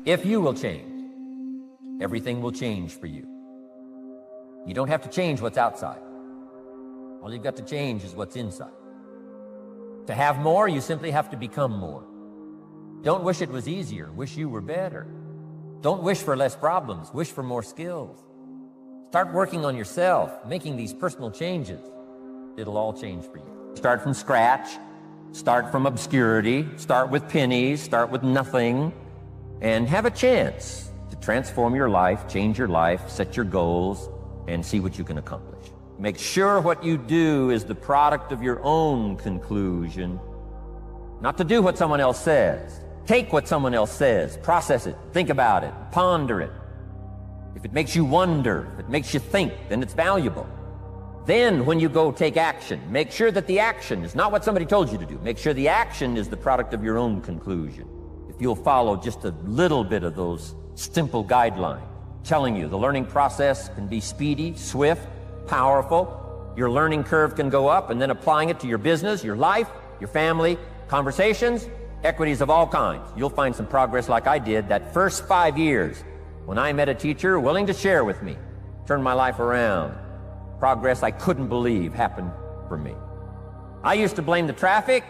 If you will change, everything will change for you. You don't have to change what's outside. All you've got to change is what's inside. To have more, you simply have to become more. Don't wish it was easier. Wish you were better. Don't wish for less problems. Wish for more skills. Start working on yourself, making these personal changes. It'll all change for you. Start from scratch. Start from obscurity. Start with pennies. Start with nothing. And have a chance to transform your life, change your life, set your goals, and see what you can accomplish. Make sure what you do is the product of your own conclusion, not to do what someone else says. Take what someone else says, process it, think about it, ponder it. If it makes you wonder, if it makes you think, then it's valuable. Then when you go take action, make sure that the action is not what somebody told you to do. Make sure the action is the product of your own conclusion. If you'll follow just a little bit of those simple guidelines, telling you the learning process can be speedy, swift, powerful. Your learning curve can go up, and then applying it to your business, your life, your family, conversations, equities of all kinds. You'll find some progress like I did that first 5 years when I met a teacher willing to share with me, turn my life around. Progress I couldn't believe happened for me. I used to blame the traffic,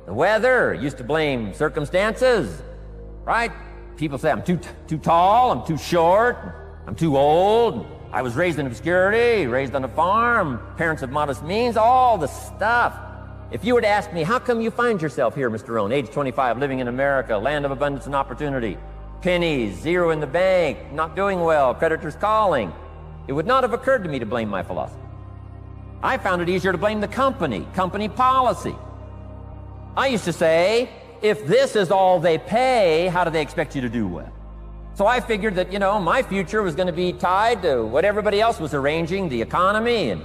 the weather, used to blame circumstances, right? People say I'm too tall, I'm too short, I'm too old. I was raised in obscurity, raised on a farm, parents of modest means, all the stuff. If you were to ask me, how come you find yourself here, Mr. Rohn, age 25, living in America, land of abundance and opportunity, pennies, zero in the bank, not doing well, creditors calling, it would not have occurred to me to blame my philosophy. I found it easier to blame the company policy. I used to say, if this is all they pay, how do they expect you to do well? So I figured that, my future was going to be tied to what everybody else was arranging, the economy and,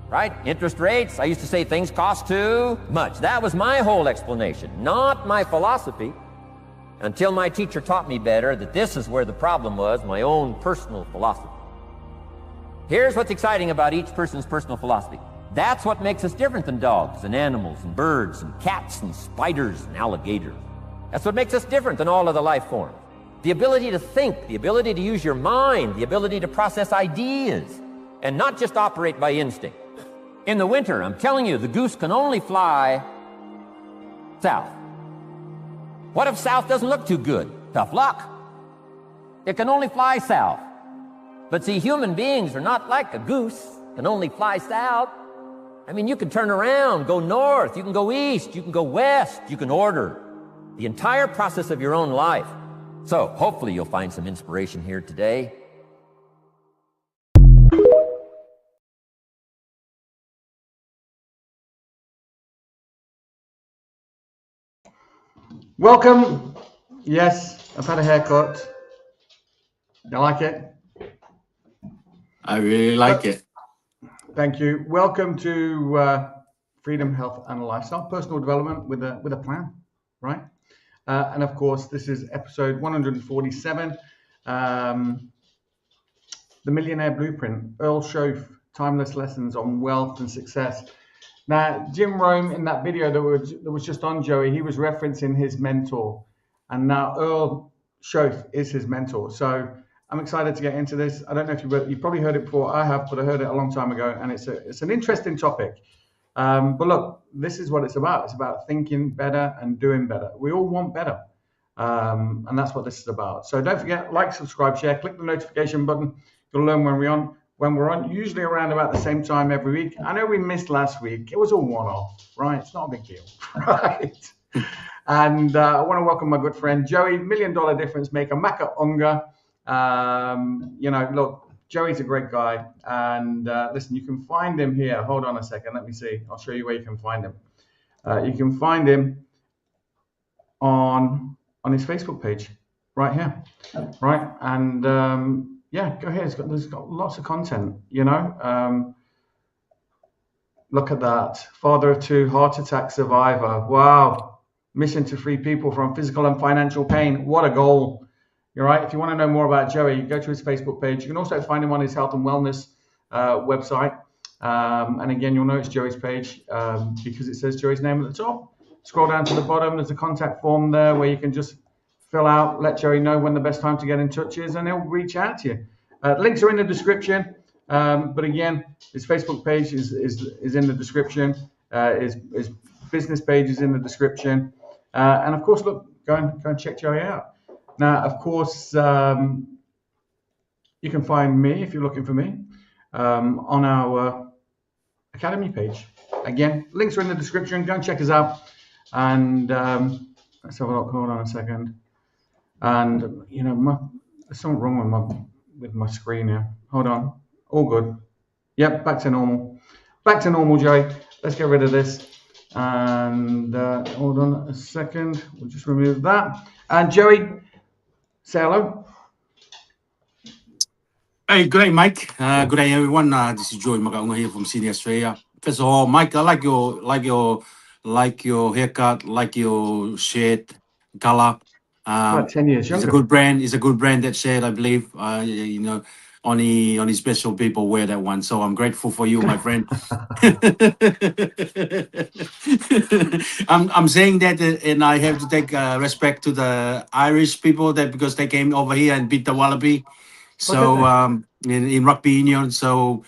right, interest rates. I used to say things cost too much. That was my whole explanation, not my philosophy, until my teacher taught me better that this is where the problem was, my own personal philosophy. Here's what's exciting about each person's personal philosophy. That's what makes us different than dogs and animals and birds and cats and spiders and alligators. That's what makes us different than all of the life forms. The ability to think, the ability to use your mind, the ability to process ideas, and not just operate by instinct. In the winter, I'm telling you, the goose can only fly south. What if south doesn't look too good? Tough luck. It can only fly south. But see, human beings are not like a goose, can only fly south. I mean, you can turn around, go north, you can go east, you can go west, you can order the entire process of your own life. So hopefully you'll find some inspiration here today. Welcome. Yes, I've had a haircut. You like it? I really like it. Thank you. Welcome to Freedom, Health and Lifestyle, personal development with a plan, right? And of course, this is episode 147, the Millionaire Blueprint, Earl Shoaff, timeless lessons on wealth and success. Now, Jim Rohn, in that video that was just on Joey, he was referencing his mentor, and now Earl Shoaff is his mentor. So I'm excited to get into this. I don't know if you've probably heard it before. I have, but I heard it a long time ago, and it's an interesting topic. But look, this is what it's about. It's about thinking better and doing better. We all want better, and that's what this is about. So don't forget, like, subscribe, share, click the notification button. You'll learn when we're on, usually around about the same time every week. I know we missed last week. It was a one-off, right? It's not a big deal, right? And I want to welcome my good friend Joye, $1 Million Difference Maker, Maka Unga. Look, Joey's a great guy, and listen, you can find him here. Hold on a second, let me see. I'll show you where you can find him. You can find him on his Facebook page, right here, right? And yeah, go ahead. There's got lots of content. Look at that. Father of two, heart attack survivor. Wow. Mission to free people from physical and financial pain. What a goal. You're right. If you want to know more about Joey, go to his Facebook page. You can also find him on his health and wellness website. And again, you'll know it's Joey's page because it says Joey's name at the top. Scroll down to the bottom. There's a contact form there where you can just fill out, let Joey know when the best time to get in touch is, and he'll reach out to you. Links are in the description, but again, his Facebook page is in the description. His business page is in the description, and of course, look, go and check Joey out. Now, of course, you can find me if you're looking for me on our Academy page. Again, links are in the description. Go and check us out. And let's have a look. Hold on a second. And you know, there's something wrong with my screen here. Hold on. All good. Yep, back to normal. Back to normal, Joey. Let's get rid of this. And hold on a second. We'll just remove that. And Joey, say hello. Hey, good day, Mike. Good day, everyone. This is Joye Maka Unga here from Sydney, Australia. First of all, Mike, I like your haircut, like your shirt color. About 10 years It's younger. a good brand. It's a good brand, that shirt, I believe. You know, only special people wear that one. So I'm grateful for you, my friend. I'm saying that, and I have to take respect to the Irish people that because they came over here and beat the Wallaby. So in rugby union, so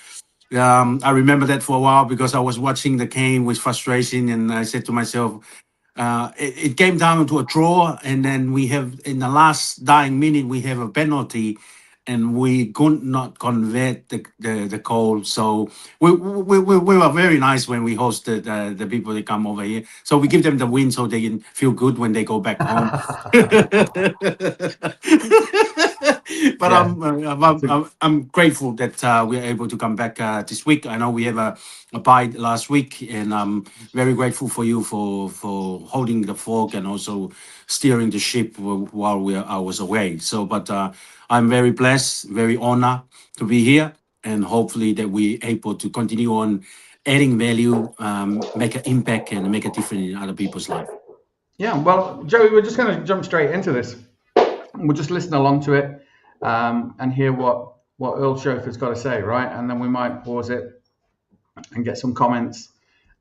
I remember that for a while because I was watching the game with frustration, and I said to myself, it came down to a draw, and then we have in the last dying minute we have a penalty, and we could not convert the goal. So we were very nice when we hosted the people that come over here. So we give them the win so they can feel good when they go back home. But Yeah. I'm grateful that we're able to come back this week. I know we have a bye last week, and I'm very grateful for you for holding the fort and also steering the ship while I was away. So, but I'm very blessed, very honored to be here, and hopefully that we're able to continue on adding value, make an impact, and make a difference in other people's life. Yeah, well, Joey, we're just going to jump straight into this. We'll just listen along to it and hear what Earl Shoaff has got to say, right? And then we might pause it and get some comments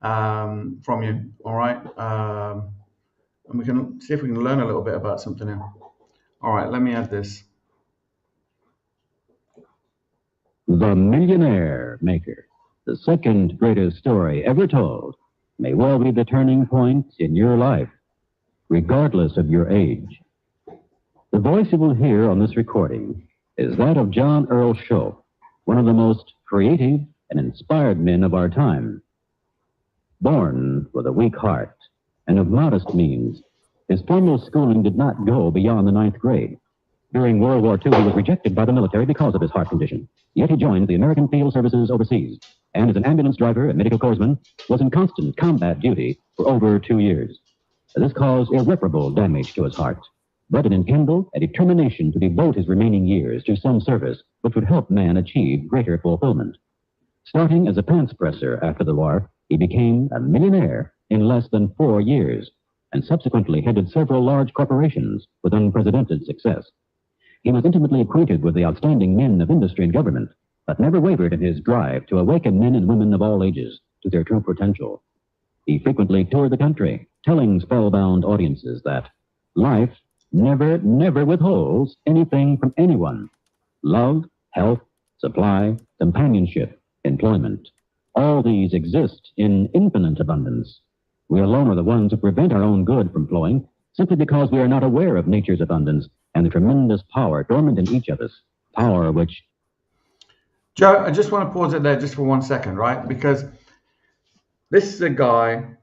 from you, all right? And we can see if we can learn a little bit about something here. All right, let me add this. The Millionaire Maker, the second greatest story ever told, may well be the turning point in your life, regardless of your age. The voice you will hear on this recording is that of John Earl Shoaff, one of the most creative and inspired men of our time. Born with a weak heart and of modest means, his formal schooling did not go beyond the 9th grade. During World War II, he was rejected by the military because of his heart condition. Yet he joined the American Field Services overseas, and as an ambulance driver and medical corpsman, was in constant combat duty for over 2 years. This caused irreparable damage to his heart, but it enkindled a determination to devote his remaining years to some service which would help man achieve greater fulfillment. Starting as a pants presser after the war, he became a millionaire in less than 4 years, and subsequently headed several large corporations with unprecedented success. He was intimately acquainted with the outstanding men of industry and government, but never wavered in his drive to awaken men and women of all ages to their true potential. He frequently toured the country, telling spellbound audiences that life never withholds anything from anyone. Love, health, supply, companionship, employment. All these exist in infinite abundance. We alone are the ones who prevent our own good from flowing simply because we are not aware of nature's abundance and the tremendous power dormant in each of us, power which... Joe, I just want to pause it there just for 1 second, right? Because this is a guy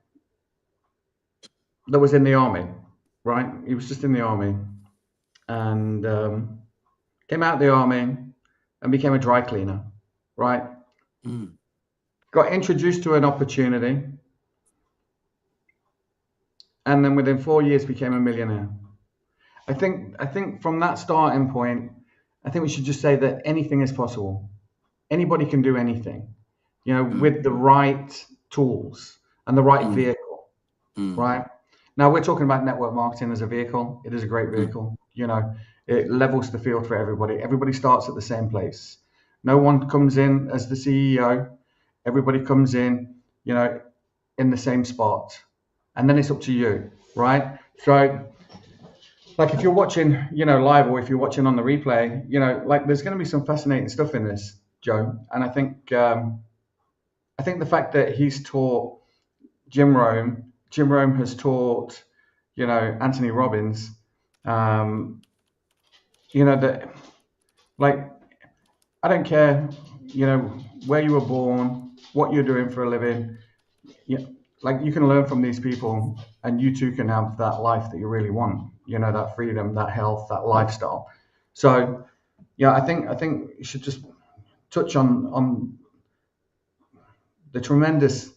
that was in the army, right? He was just in the army and came out of the army and became a dry cleaner, right? Got introduced to an opportunity, and then within 4 years became a millionaire. I think from that starting point, I think we should just say that anything is possible. Anybody can do anything, you know, with the right tools and the right vehicle, right? Now we're talking about network marketing as a vehicle. It is a great vehicle. You know, it levels the field for everybody. Everybody starts at the same place. No one comes in as the CEO. Everybody comes in, you know, in the same spot. And then it's up to you, right? So like if you're watching, live, or if you're watching on the replay, like there's going to be some fascinating stuff in this, Joe. And I think the fact that he's taught Jim Rohn has taught, Anthony Robbins, that, like, I don't care, where you were born, what you're doing for a living. Like you can learn from these people, and you too can have that life that you really want. That freedom, that health, that lifestyle. So, I think you should just touch on the tremendous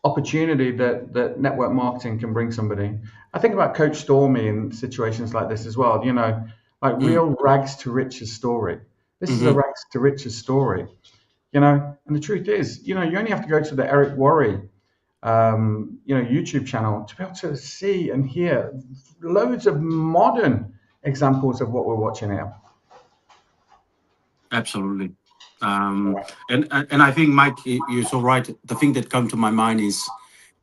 opportunity that network marketing can bring somebody. I think about Coach Stormy in situations like this as well. Like real rags to riches story. This is a rags to riches story. And the truth is, you only have to go to the Eric Worre, YouTube channel to be able to see and hear loads of modern examples of what we're watching here. Absolutely. And I think, Mike, you're so right. The thing that comes to my mind is,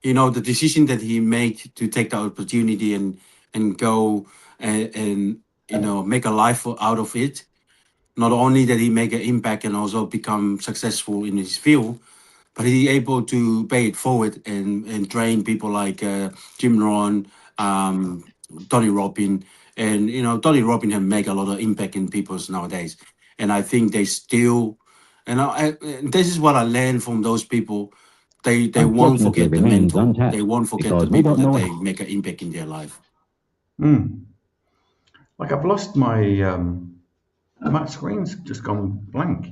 the decision that he made to take the opportunity and go and make a life out of it. Not only that he make an impact and also become successful in his field, but he able to pay it forward and train people like Jim Rohn, Tony Robbins, and Tony Robbins have make a lot of impact in people's nowadays. And I think they still, and this is what I learned from those people. They won't forget the mentor. They won't forget the people that they make an impact in their life. Like I've lost my my screen's just gone blank.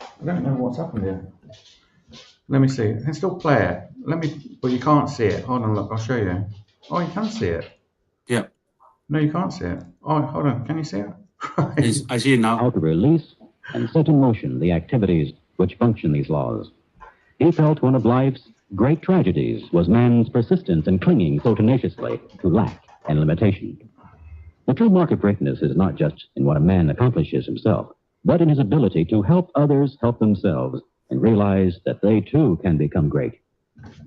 I don't know what's happened here. Let me see. I can still play it. But you can't see it. Hold on, look, I'll show you. Oh, you can see it. Yeah. No, you can't see it. Oh, hold on. Can you see it? Yes, I see it now. How to release and set in motion the activities which function these laws. He felt one of life's great tragedies was man's persistence in clinging so tenaciously to lack and limitation. The true mark of greatness is not just in what a man accomplishes himself, but in his ability to help others help themselves and realize that they too can become great.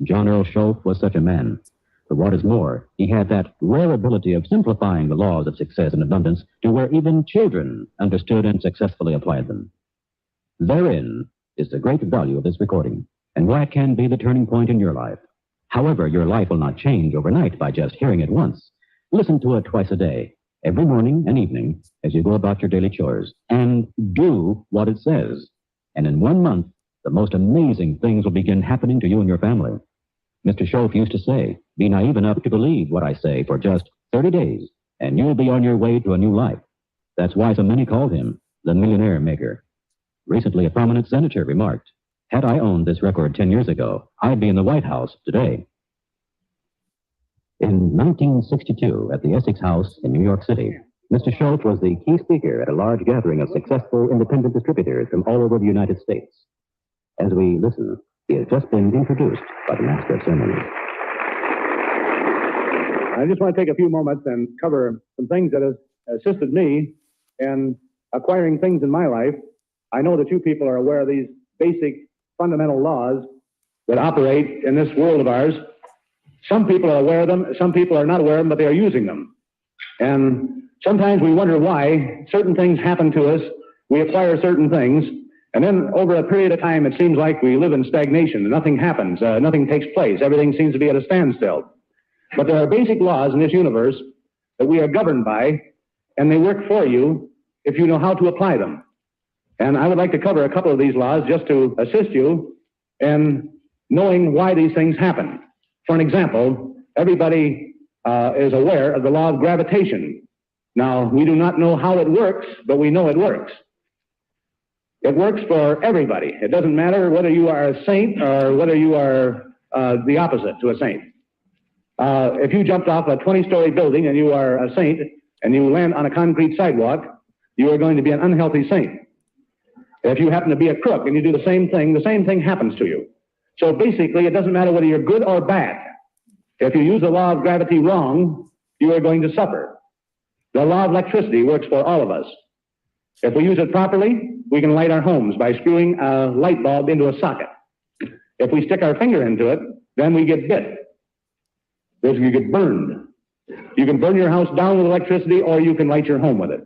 John Earl Shoaff was such a man. But what is more, he had that rare ability of simplifying the laws of success and abundance to where even children understood and successfully applied them. Therein is the great value of this recording, and why it can be the turning point in your life. However, your life will not change overnight by just hearing it once. Listen to it twice a day, every morning and evening, as you go about your daily chores, and do what it says. And in 1 month, the most amazing things will begin happening to you and your family. Mr. Shoaff used to say, be naive enough to believe what I say for just 30 days, and you'll be on your way to a new life. That's why so many called him the Millionaire Maker. Recently, a prominent senator remarked, had I owned this record 10 years ago, I'd be in the White House today. In 1962, at the Essex House in New York City, Mr. Shoaff was the key speaker at a large gathering of successful independent distributors from all over the United States. As we listen, he has just been introduced by the Master of Ceremonies. I just want to take a few moments and cover some things that have assisted me in acquiring things in my life. I know that you people are aware of these basic fundamental laws that operate in this world of ours. Some people are aware of them, some people are not aware of them, but they are using them. And sometimes we wonder why certain things happen to us, we acquire certain things, and then over a period of time it seems like we live in stagnation and nothing happens, nothing takes place, everything seems to be at a standstill. But there are basic laws in this universe that we are governed by, and they work for you if you know how to apply them. And I would like to cover a couple of these laws just to assist you in knowing why these things happen. For an example, everybody is aware of the law of gravitation. Now, we do not know how it works, but we know it works. It works for everybody. It doesn't matter whether you are a saint or whether you are the opposite to a saint. If you jumped off a 20-story building and you are a saint and you land on a concrete sidewalk, you are going to be an unhealthy saint. If you happen to be a crook and you do the same thing happens to you. So basically, it doesn't matter whether you're good or bad. If you use the law of gravity wrong, you are going to suffer. The law of electricity works for all of us. If we use it properly, we can light our homes by screwing a light bulb into a socket. If we stick our finger into it, then we get bit. We get burned. You can burn your house down with electricity, or you can light your home with it.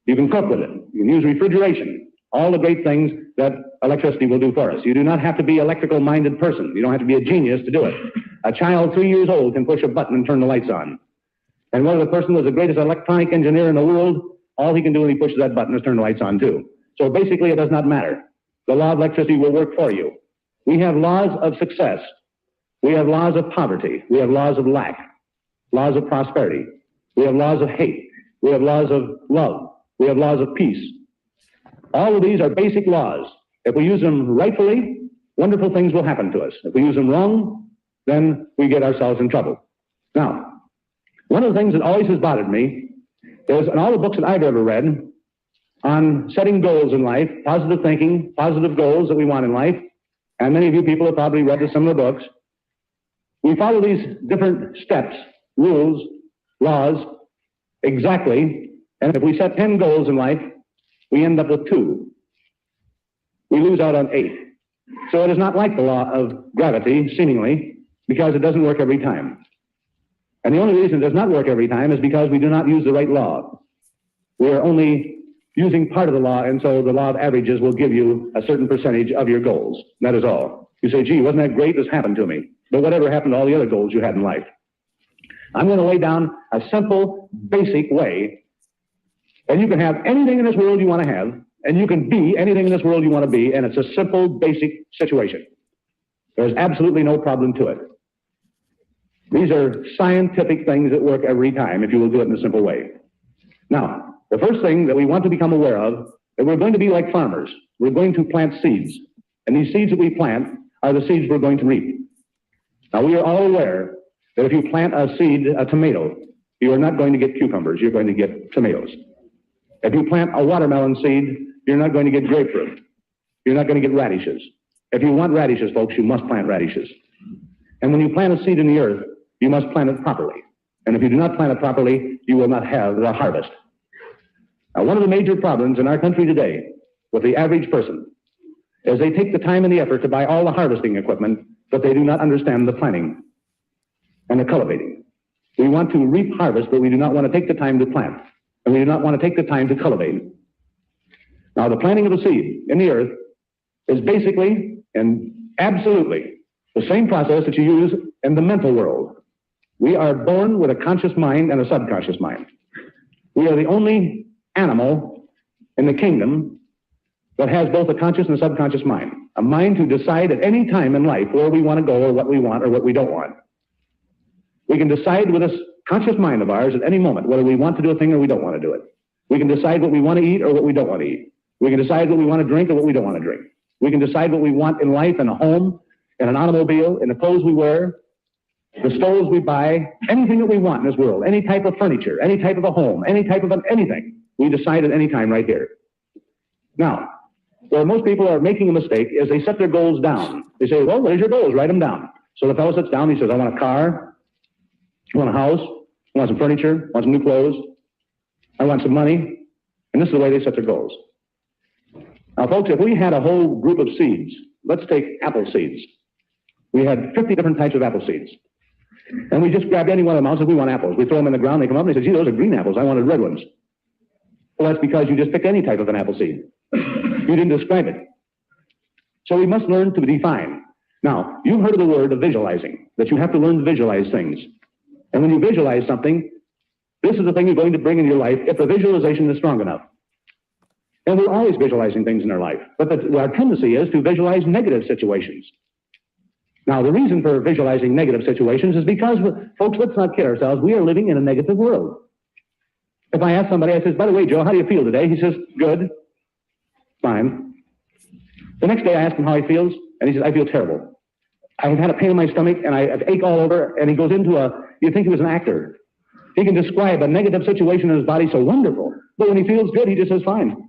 You can cook with it. You can use refrigeration. All the great things that electricity will do for us. You do not have to be an electrical-minded person. You don't have to be a genius to do it. A child 3 years old can push a button and turn the lights on. And whether the person was the greatest electronic engineer in the world, all he can do when he pushes that button is turn the lights on too. So basically it does not matter. The law of electricity will work for you. We have laws of success. We have laws of poverty. We have laws of lack. Laws of prosperity. We have laws of hate. We have laws of love. We have laws of peace. All of these are basic laws. If we use them rightfully, wonderful things will happen to us. If we use them wrong, then we get ourselves in trouble. Now, one of the things that always has bothered me is in all the books that I've ever read on setting goals in life, positive thinking, positive goals that we want in life, and many of you people have probably read some of the books, we follow these different steps, rules, laws, exactly, and if we set 10 goals in life, we end up with 2. We lose out on 8. So it is not like the law of gravity, seemingly, because it doesn't work every time. And the only reason it does not work every time is because we do not use the right law. We are only using part of the law, and so the law of averages will give you a certain percentage of your goals. That is all. You say, gee, wasn't that great? This happened to me. But whatever happened to all the other goals you had in life? I'm going to lay down a simple, basic way, and you can have anything in this world you want to have, and you can be anything in this world you want to be, and it's a simple, basic situation. There's absolutely no problem to it. These are scientific things that work every time if you will do it in a simple way. Now, the first thing that we want to become aware of, that we're going to be like farmers. We're going to plant seeds, and these seeds that we plant are the seeds we're going to reap. Now, we are all aware that if you plant a seed, a tomato, you are not going to get cucumbers, you're going to get tomatoes. If you plant a watermelon seed, you're not going to get grapefruit. You're not going to get radishes. If you want radishes, folks, you must plant radishes. And when you plant a seed in the earth, you must plant it properly. And if you do not plant it properly, you will not have the harvest. Now, one of the major problems in our country today with the average person is they take the time and the effort to buy all the harvesting equipment, but they do not understand the planting and the cultivating. We want to reap harvest, but we do not want to take the time to plant. And we do not want to take the time to cultivate. Now, the planting of a seed in the earth is basically and absolutely the same process that you use in the mental world. We are born with a conscious mind and a subconscious mind. We are the only animal in the kingdom that has both a conscious and a subconscious mind. A mind to decide at any time in life where we want to go or what we want or what we don't want. We can decide with this conscious mind of ours at any moment whether we want to do a thing or we don't want to do it. We can decide what we want to eat or what we don't want to eat. We can decide what we want to drink or what we don't want to drink. We can decide what we want in life, in a home, in an automobile, in the clothes we wear, the stoves we buy, anything that we want in this world, any type of furniture, any type of a home, any type of anything. We decide at any time right here. Now, where most people are making a mistake is they set their goals down. They say, well, there's your goals, write them down. So the fellow sits down, he says, I want a car, I want a house, I want some furniture, I want some new clothes, I want some money, and this is the way they set their goals. Now, folks, if we had a whole group of seeds, let's take apple seeds. We had 50 different types of apple seeds. And we just grabbed any one of them out and said, we want apples. We throw them in the ground, they come up, and they say, gee, those are green apples, I wanted red ones. Well, that's because you just picked any type of an apple seed. You didn't describe it. So we must learn to define. Now, you've heard of the word of visualizing, that you have to learn to visualize things. And when you visualize something, this is the thing you're going to bring in your life if the visualization is strong enough. And we're always visualizing things in our life. But our tendency is to visualize negative situations. Now, the reason for visualizing negative situations is because, folks, let's not kid ourselves, we are living in a negative world. If I ask somebody, I says, by the way, Joe, how do you feel today? He says, good. Fine. The next day I ask him how he feels, and he says, I feel terrible. I've had a pain in my stomach, and I have ache all over, and he goes into you'd think he was an actor. He can describe a negative situation in his body so wonderful, but when he feels good, he just says, fine.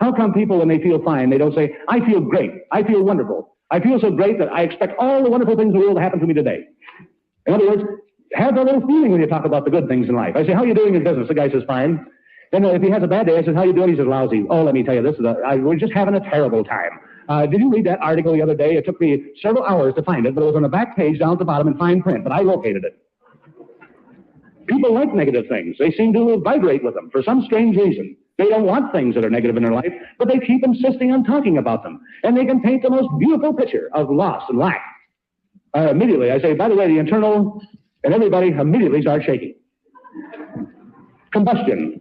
How come people, when they feel fine, they don't say, I feel great, I feel wonderful, I feel so great that I expect all the wonderful things in the world to happen to me today? In other words, have a little feeling when you talk about the good things in life. I say, how are you doing in business? The guy says, fine. Then if he has a bad day, I says, how are you doing? He says, lousy. Oh, let me tell you, we're just having a terrible time. Did you read that article the other day? It took me several hours to find it, but it was on the back page down at the bottom in fine print, but I located it. People like negative things. They seem to vibrate with them for some strange reason. They don't want things that are negative in their life, but they keep insisting on talking about them. And they can paint the most beautiful picture of loss and lack. Immediately, I say, by the way, the internal, and everybody immediately starts shaking. Combustion.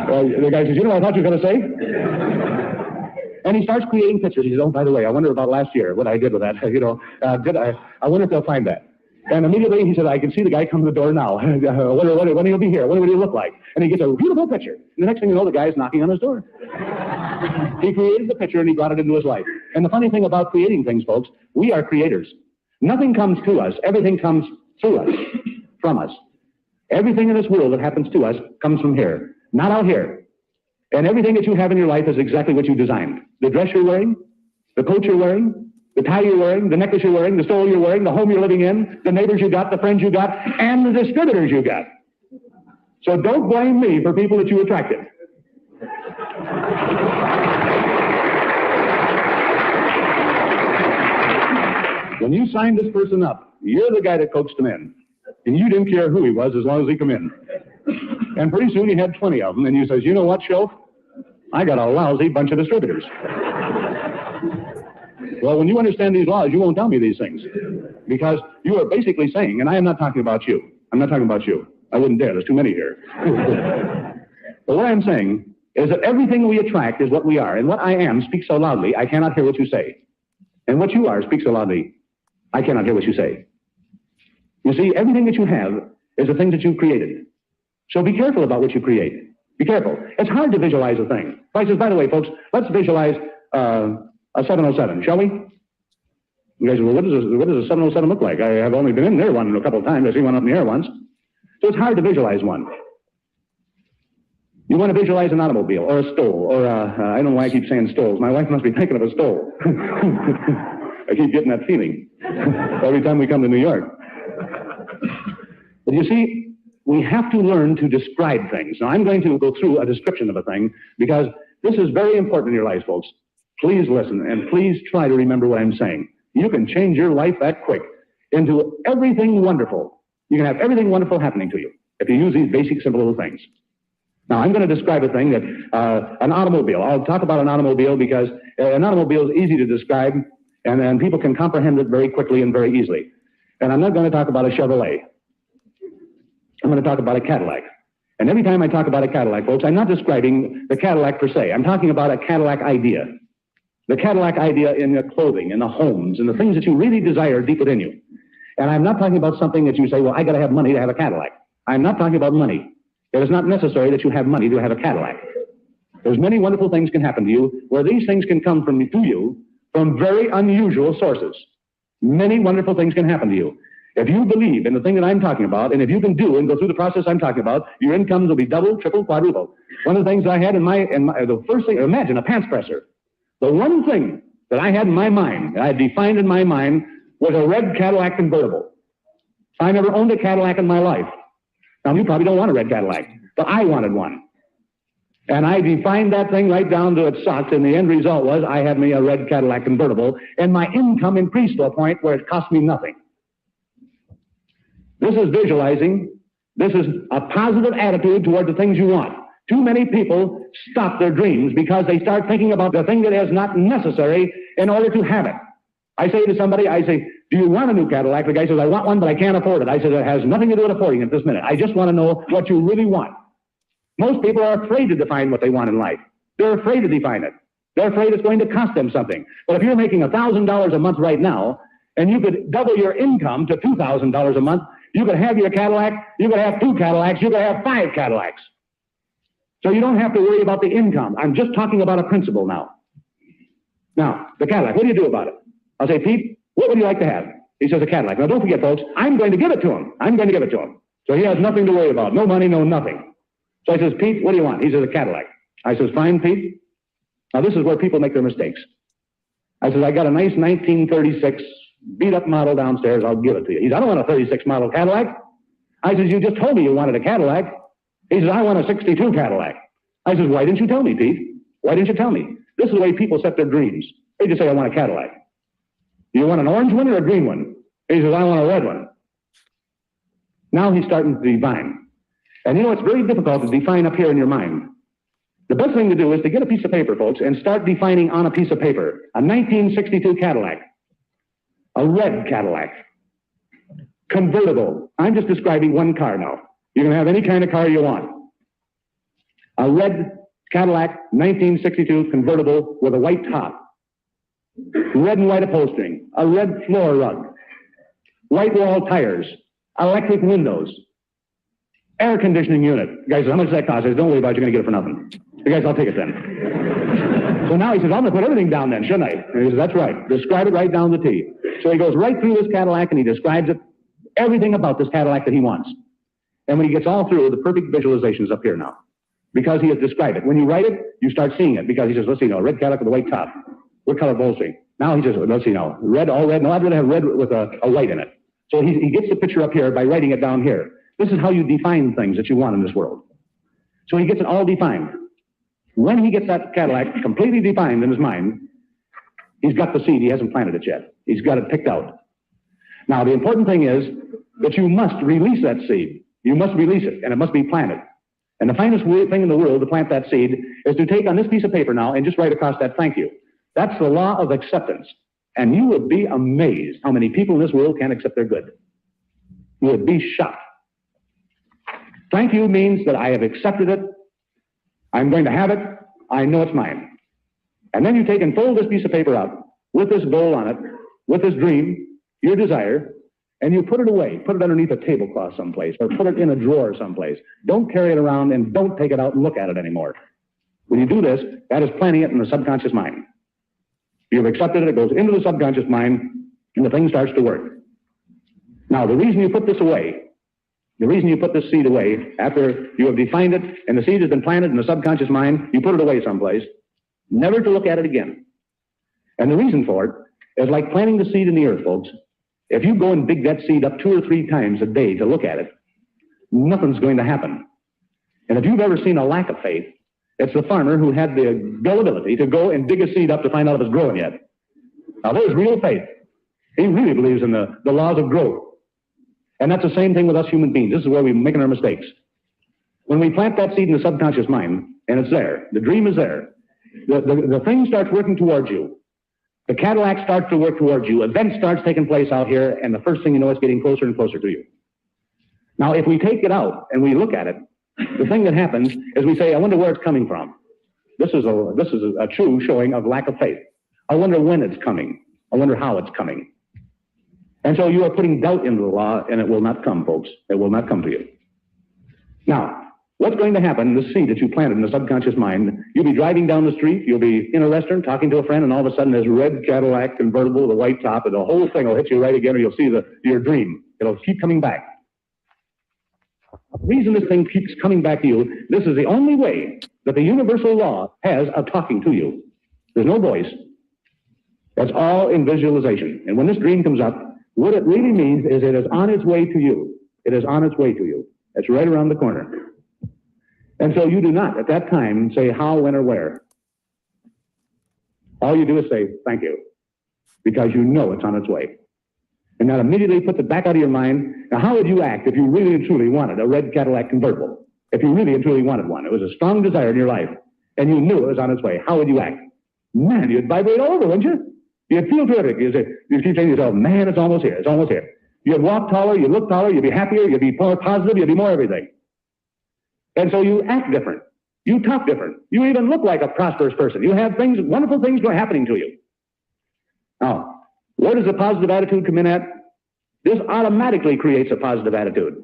The guy says, you know what I thought you were going to say? And he starts creating pictures. He says, oh, by the way, I wonder about last year, what I did with that. I wonder if they'll find that. And immediately he said, I can see the guy come to the door now. When he'll be here? What will he look like? And he gets a beautiful picture. And the next thing you know, the guy's knocking on his door. He created the picture and he brought it into his life. And the funny thing about creating things, folks, we are creators. Nothing comes to us. Everything comes through us, from us. Everything in this world that happens to us comes from here, not out here. And everything that you have in your life is exactly what you designed. The dress you're wearing, the coat you're wearing, the tie you're wearing, the necklace you're wearing, the stole you're wearing, the home you're living in, the neighbors you got, the friends you got, and the distributors you got. So don't blame me for people that you attracted. When you signed this person up, you're the guy that coaxed him in. And you didn't care who he was as long as he come in. And pretty soon he had 20 of them, and you says, you know what, Shoaff? I got a lousy bunch of distributors. Well, when you understand these laws, you won't tell me these things. Because you are basically saying, and I am not talking about you. I'm not talking about you. I wouldn't dare. There's too many here. But what I'm saying is that everything we attract is what we are. And what I am speaks so loudly, I cannot hear what you say. And what you are speaks so loudly, I cannot hear what you say. You see, everything that you have is the things that you've created. So be careful about what you create. Be careful. It's hard to visualize a thing. I says, by the way, folks, let's visualize a 707, shall we? You guys say, well, what does a 707 look like? I have only been in there one a couple of times. I see one up in the air once. So it's hard to visualize one. You want to visualize an automobile or a stole or I don't know why I keep saying stoles. My wife must be thinking of a stole. I keep getting that feeling every time we come to New York. But you see, we have to learn to describe things. Now, I'm going to go through a description of a thing because this is very important in your lives, folks. Please listen and please try to remember what I'm saying. You can change your life that quick into everything wonderful. You can have everything wonderful happening to you if you use these basic, simple little things. Now, I'm going to describe a thing that, an automobile. I'll talk about an automobile because an automobile is easy to describe and people can comprehend it very quickly and very easily. And I'm not going to talk about a Chevrolet. I'm going to talk about a Cadillac. And every time I talk about a Cadillac, folks, I'm not describing the Cadillac per se. I'm talking about a Cadillac idea. The Cadillac idea in the clothing, in the homes, and the things that you really desire deep within you. And I'm not talking about something that you say, well, I got to have money to have a Cadillac. I'm not talking about money. It is not necessary that you have money to have a Cadillac. There's many wonderful things can happen to you where these things can come to you from very unusual sources. Many wonderful things can happen to you. If you believe in the thing that I'm talking about, and if you can do and go through the process I'm talking about, your incomes will be double, triple, quadruple. One of the things I had the first thing, imagine a pants presser. The one thing that I had in my mind, that I defined in my mind, was a red Cadillac convertible. I never owned a Cadillac in my life. Now, you probably don't want a red Cadillac, but I wanted one. And I defined that thing right down to its socks, and the end result was I had me a red Cadillac convertible, and my income increased to a point where it cost me nothing. This is visualizing. This is a positive attitude toward the things you want. Too many people stop their dreams because they start thinking about the thing that is not necessary in order to have it. I say to somebody, do you want a new Cadillac? The guy says, I want one, but I can't afford it. I said, it has nothing to do with affording it this minute. I just want to know what you really want. Most people are afraid to define what they want in life. They're afraid to define it. They're afraid it's going to cost them something. But if you're making $1,000 a month right now, and you could double your income to $2,000 a month, you could have your Cadillac, you could have 2 Cadillacs, you could have 5 Cadillacs. So you don't have to worry about the income. I'm just talking about a principle now. Now, the Cadillac, what do you do about it? I'll say, Pete, what would you like to have? He says, a Cadillac. Now, don't forget, folks, I'm going to give it to him. I'm going to give it to him. So he has nothing to worry about. No money, no nothing. So I says, Pete, what do you want? He says, a Cadillac. I says, fine, Pete. Now, this is where people make their mistakes. I says, I got a nice 1936 beat-up model downstairs. I'll give it to you. He says, I don't want a 36 model Cadillac. I says, you just told me you wanted a Cadillac. He says, I want a 62 Cadillac. I says, why didn't you tell me, Pete? Why didn't you tell me? This is the way people set their dreams. They just say, I want a Cadillac. Do you want an orange one or a green one? He says, I want a red one. Now he's starting to define. And you know, it's very difficult to define up here in your mind. The best thing to do is to get a piece of paper, folks, and start defining on a piece of paper. A 1962 Cadillac. A red Cadillac. Convertible. I'm just describing one car now. You can have any kind of car you want. A red Cadillac 1962 convertible with a white top. Red and white upholstering. A red floor rug. White wall tires. Electric windows. Air conditioning unit. The guy says, how much does that cost? I says, don't worry about it, you're going to get it for nothing. The guy says, I'll take it then. So now he says, I'm going to put everything down then, shouldn't I? And he says, that's right. Describe it right down the T. So he goes right through this Cadillac and he describes it, everything about this Cadillac that he wants. And when he gets all through, the perfect visualization is up here now. Because he has described it. When you write it, you start seeing it. Because he says, let's see now, red Cadillac with a white top. What color upholstery? Now he says, let's see now, red, all red. No, I'd rather have red with a white in it. So he gets the picture up here by writing it down here. This is how you define things that you want in this world. So he gets it all defined. When he gets that Cadillac completely defined in his mind, he's got the seed. He hasn't planted it yet. He's got it picked out. Now, the important thing is that you must release that seed. You must release it, and it must be planted. And the finest thing in the world to plant that seed is to take on this piece of paper now and just write across that thank you. That's the law of acceptance. And you would be amazed how many people in this world can't accept their good. You would be shocked. Thank you means that I have accepted it. I'm going to have it. I know it's mine. And then you take and fold this piece of paper up with this goal on it, with this dream, your desire, and you put it away. Put it underneath a tablecloth someplace or put it in a drawer someplace. Don't carry it around and don't take it out and look at it anymore. When you do this, that is planting it in the subconscious mind. You've accepted it. It goes into the subconscious mind and the thing starts to work. Now, the reason you put this away, the reason you put this seed away after you have defined it and the seed has been planted in the subconscious mind, you put it away someplace, never to look at it again. And the reason for it is like planting the seed in the earth, folks. If you go and dig that seed up 2 or 3 times a day to look at it, nothing's going to happen. And if you've ever seen a lack of faith, it's the farmer who had the gullibility to go and dig a seed up to find out if it's growing yet. Now, there's real faith. He really believes in the laws of growth. And that's the same thing with us human beings. This is where we're making our mistakes. When we plant that seed in the subconscious mind, and it's there, the dream is there, the thing starts working towards you. The Cadillac starts to work towards you. Event starts taking place out here, and the first thing you know, it's getting closer and closer to you. Now, if we take it out and we look at it, the thing that happens is we say, I wonder where it's coming from. This is a true showing of lack of faith. I wonder when it's coming. I wonder how it's coming. And so you are putting doubt into the law, and it will not come, folks. It will not come to you. Now, what's going to happen, the seed that you planted in the subconscious mind, you'll be driving down the street, you'll be in a restaurant talking to a friend, and all of a sudden this red Cadillac convertible with a white top, and the whole thing will hit you right again, or you'll see your dream. It'll keep coming back. The reason this thing keeps coming back to you, this is the only way that the universal law has of talking to you. There's no voice. That's all in visualization. And when this dream comes up, what it really means is it is on its way to you. It is on its way to you. It's right around the corner. And so you do not, at that time, say how, when, or where. All you do is say, thank you, because you know it's on its way. And that immediately puts it back out of your mind. Now, how would you act if you really and truly wanted a red Cadillac convertible? If you really and truly wanted one, it was a strong desire in your life, and you knew it was on its way, how would you act? Man, you'd vibrate all over, wouldn't you? You'd feel terrific. You'd keep saying to yourself, man, it's almost here. It's almost here. You'd walk taller. You'd look taller. You'd be happier. You'd be more positive. You'd be more everything. And so you act different. You talk different. You even look like a prosperous person. You have things, wonderful things happening to you. Now, where does the positive attitude come in at? This automatically creates a positive attitude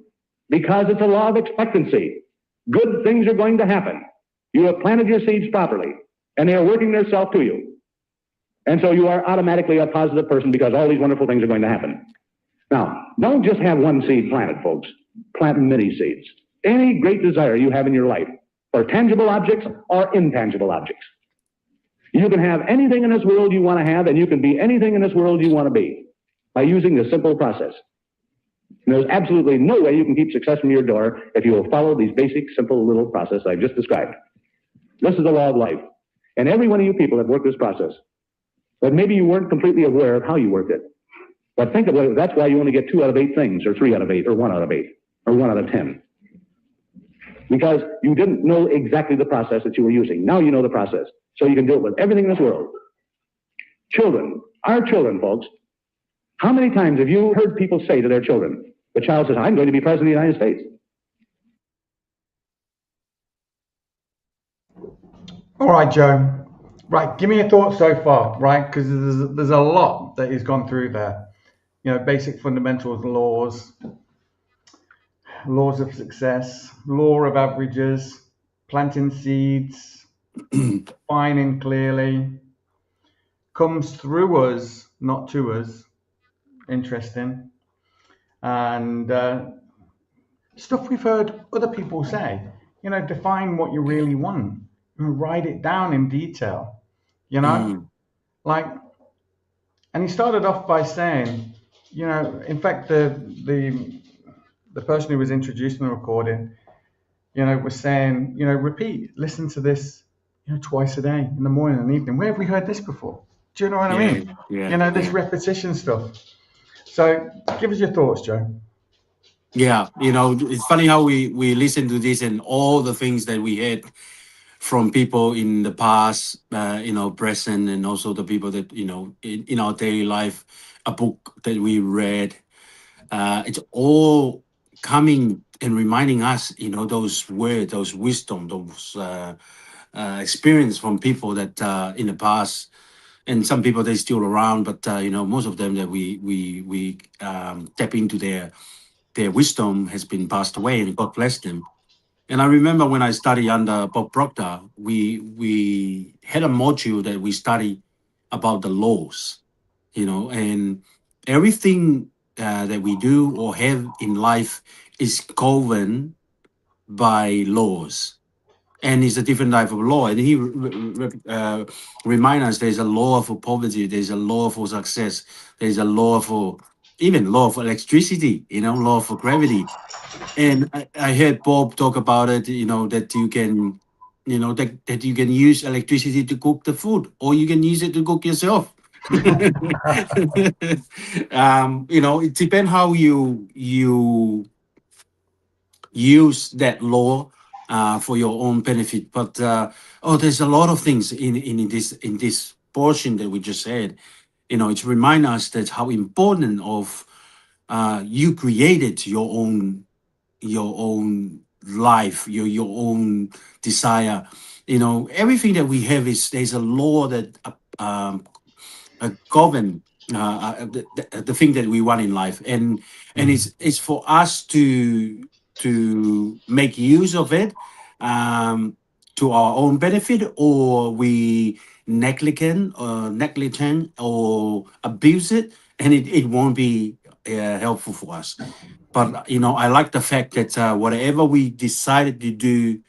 because it's a law of expectancy. Good things are going to happen. You have planted your seeds properly, and they are working themselves to you. And so you are automatically a positive person because all these wonderful things are going to happen. Now, don't just have one seed planted, folks. Plant many seeds. Any great desire you have in your life, for tangible objects or intangible objects. You can have anything in this world you want to have, and you can be anything in this world you want to be by using this simple process. And there's absolutely no way you can keep success from your door if you will follow these basic, simple little process I've just described. This is the law of life. And every one of you people have worked this process. But maybe you weren't completely aware of how you worked it. But think about it, that's why you only get 2 out of 8 things, or 3 out of 8, or 1 out of 8. or 1 out of 10. Because you didn't know exactly the process that you were using. Now you know the process. So you can do it with everything in this world. Children, our children, folks, how many times have you heard people say to their children, the child says, I'm going to be president of the United States. All right, Joe. Right, give me your thoughts so far, right? Because there's a lot that he's gone through there. You know, basic fundamentals, laws of success, law of averages, planting seeds, defining clearly, comes through us, not to us. Interesting. And stuff we've heard other people say, you know, define what you really want and write it down in detail, you know, like, and he started off by saying, you know, in fact, the person who was introducing the recording, you know, was saying, you know, listen to this, you know, twice a day, in the morning and evening. Where have we heard this before? Do you know what I mean? Yeah, you know, this repetition stuff. So give us your thoughts, Joe. Yeah, you know, it's funny how we listen to this and all the things that we heard from people in the past, you know, present, and also the people that, you know, in our daily life, a book that we read. It's all coming and reminding us, you know, those words, those wisdom, those experience from people that in the past, and some people they're still around, but you know, most of them that we tap into their wisdom has been passed away, and God bless them. And I remember when I studied under Bob Proctor, we had a module that we studied about the laws, you know, and everything that we do or have in life is governed by laws. And it's a different type of law. And he remind us there's a law for poverty, there's a law for success, there's a law for even law for electricity, you know, law for gravity. And I heard Bob talk about it, you know, that you can, you know, that you can use electricity to cook the food, or you can use it to cook yourself. You know, it depends how you use that law for your own benefit. But there's a lot of things in this portion that we just said. You know, it's remind us that how important of you created your own life, your own desire. You know, everything that we have is there's a law that govern the thing that we want in life, and it's for us to make use of it to our own benefit, or we negligent or abuse it, and it won't be helpful for us. But you know, I like the fact that whatever we decided to do,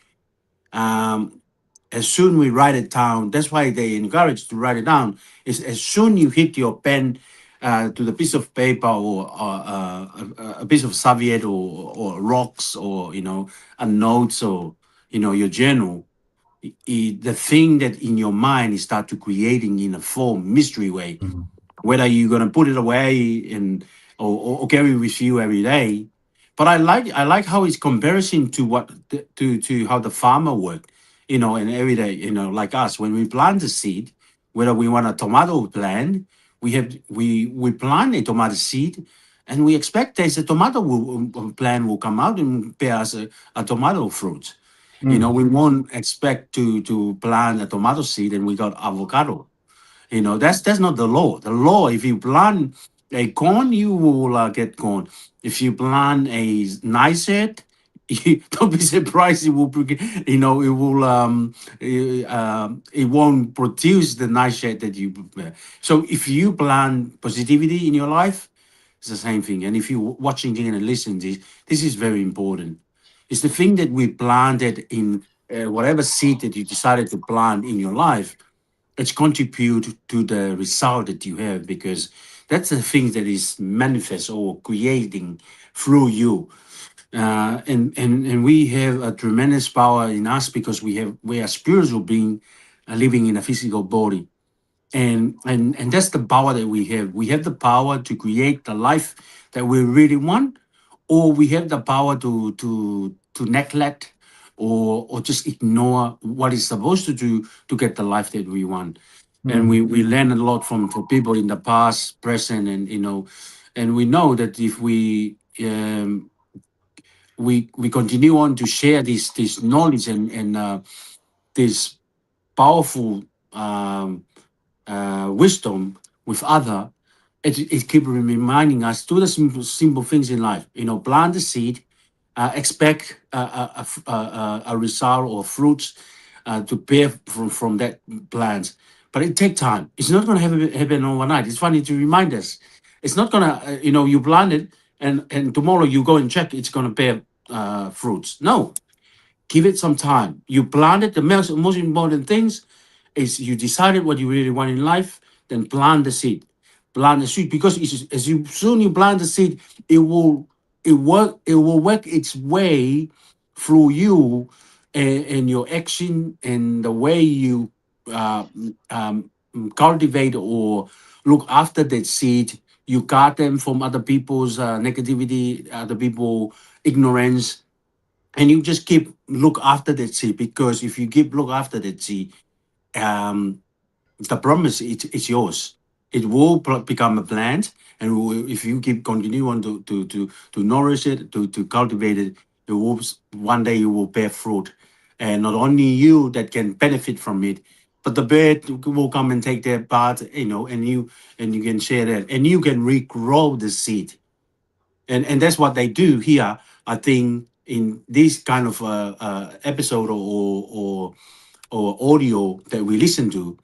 as soon we write it down. That's why they encourage to write it down. Is as soon you hit your pen to the piece of paper, or a piece of serviette, or rocks, or you know, a notes, or you know, your journal. The thing that in your mind is start to creating in a form mystery way, whether you're gonna put it away and or carry with you every day. But I like how it's comparison to to how the farmer worked, you know, and every day, you know, like us when we plant the seed, whether we want a tomato plant, we plant a tomato seed, and we expect there's a plant will come out and bear us a tomato fruit. You know, we won't expect to plant a tomato seed and we got avocado. You know, that's not the law. The law, if you plant a corn, you will get corn. If you plant a nice head, you don't be surprised it will, you know, it will it won't produce the nice head that you prepare. So if you plant positivity in your life, it's the same thing. And if you're watching and listening to this is very important. It's the thing that we planted in whatever seed that you decided to plant in your life. It's contribute to the result that you have, because that's the thing that is manifest or creating through you. And we have a tremendous power in us, because we are spiritual being living in a physical body. And that's the power that we have. We have the power to create the life that we really want, or we have the power to neglect or just ignore what is supposed to do to get the life that we want. And we learn a lot from people in the past, present, and and we know that if we continue on to share this knowledge and this powerful wisdom with other, it keeps reminding us do the simple things in life. Plant the seed, expect a result or fruits to bear from that plant. But it takes time. It's not going to happen overnight. It's funny to remind us. It's not going to, you plant it and tomorrow you go and check it's going to bear fruits. No, give it some time. You planted the most important things is you decided what you really want in life, then plant the seed. Plant the seed because as you soon you plant the seed, it will work its way through you and your action and the way you uh, um, cultivate or look after that seed. You guard them from other people's negativity, other people ignorance, and you just keep look after that seed because if you keep look after that seed, um, the promise it's yours. It will become a plant, and if you keep continue on to nourish it, to cultivate it, it will one day you will bear fruit, and not only you that can benefit from it, but the bird will come and take their part, and you can share that, and you can regrow the seed, and that's what they do here. I think in this kind of episode or audio that we listen to,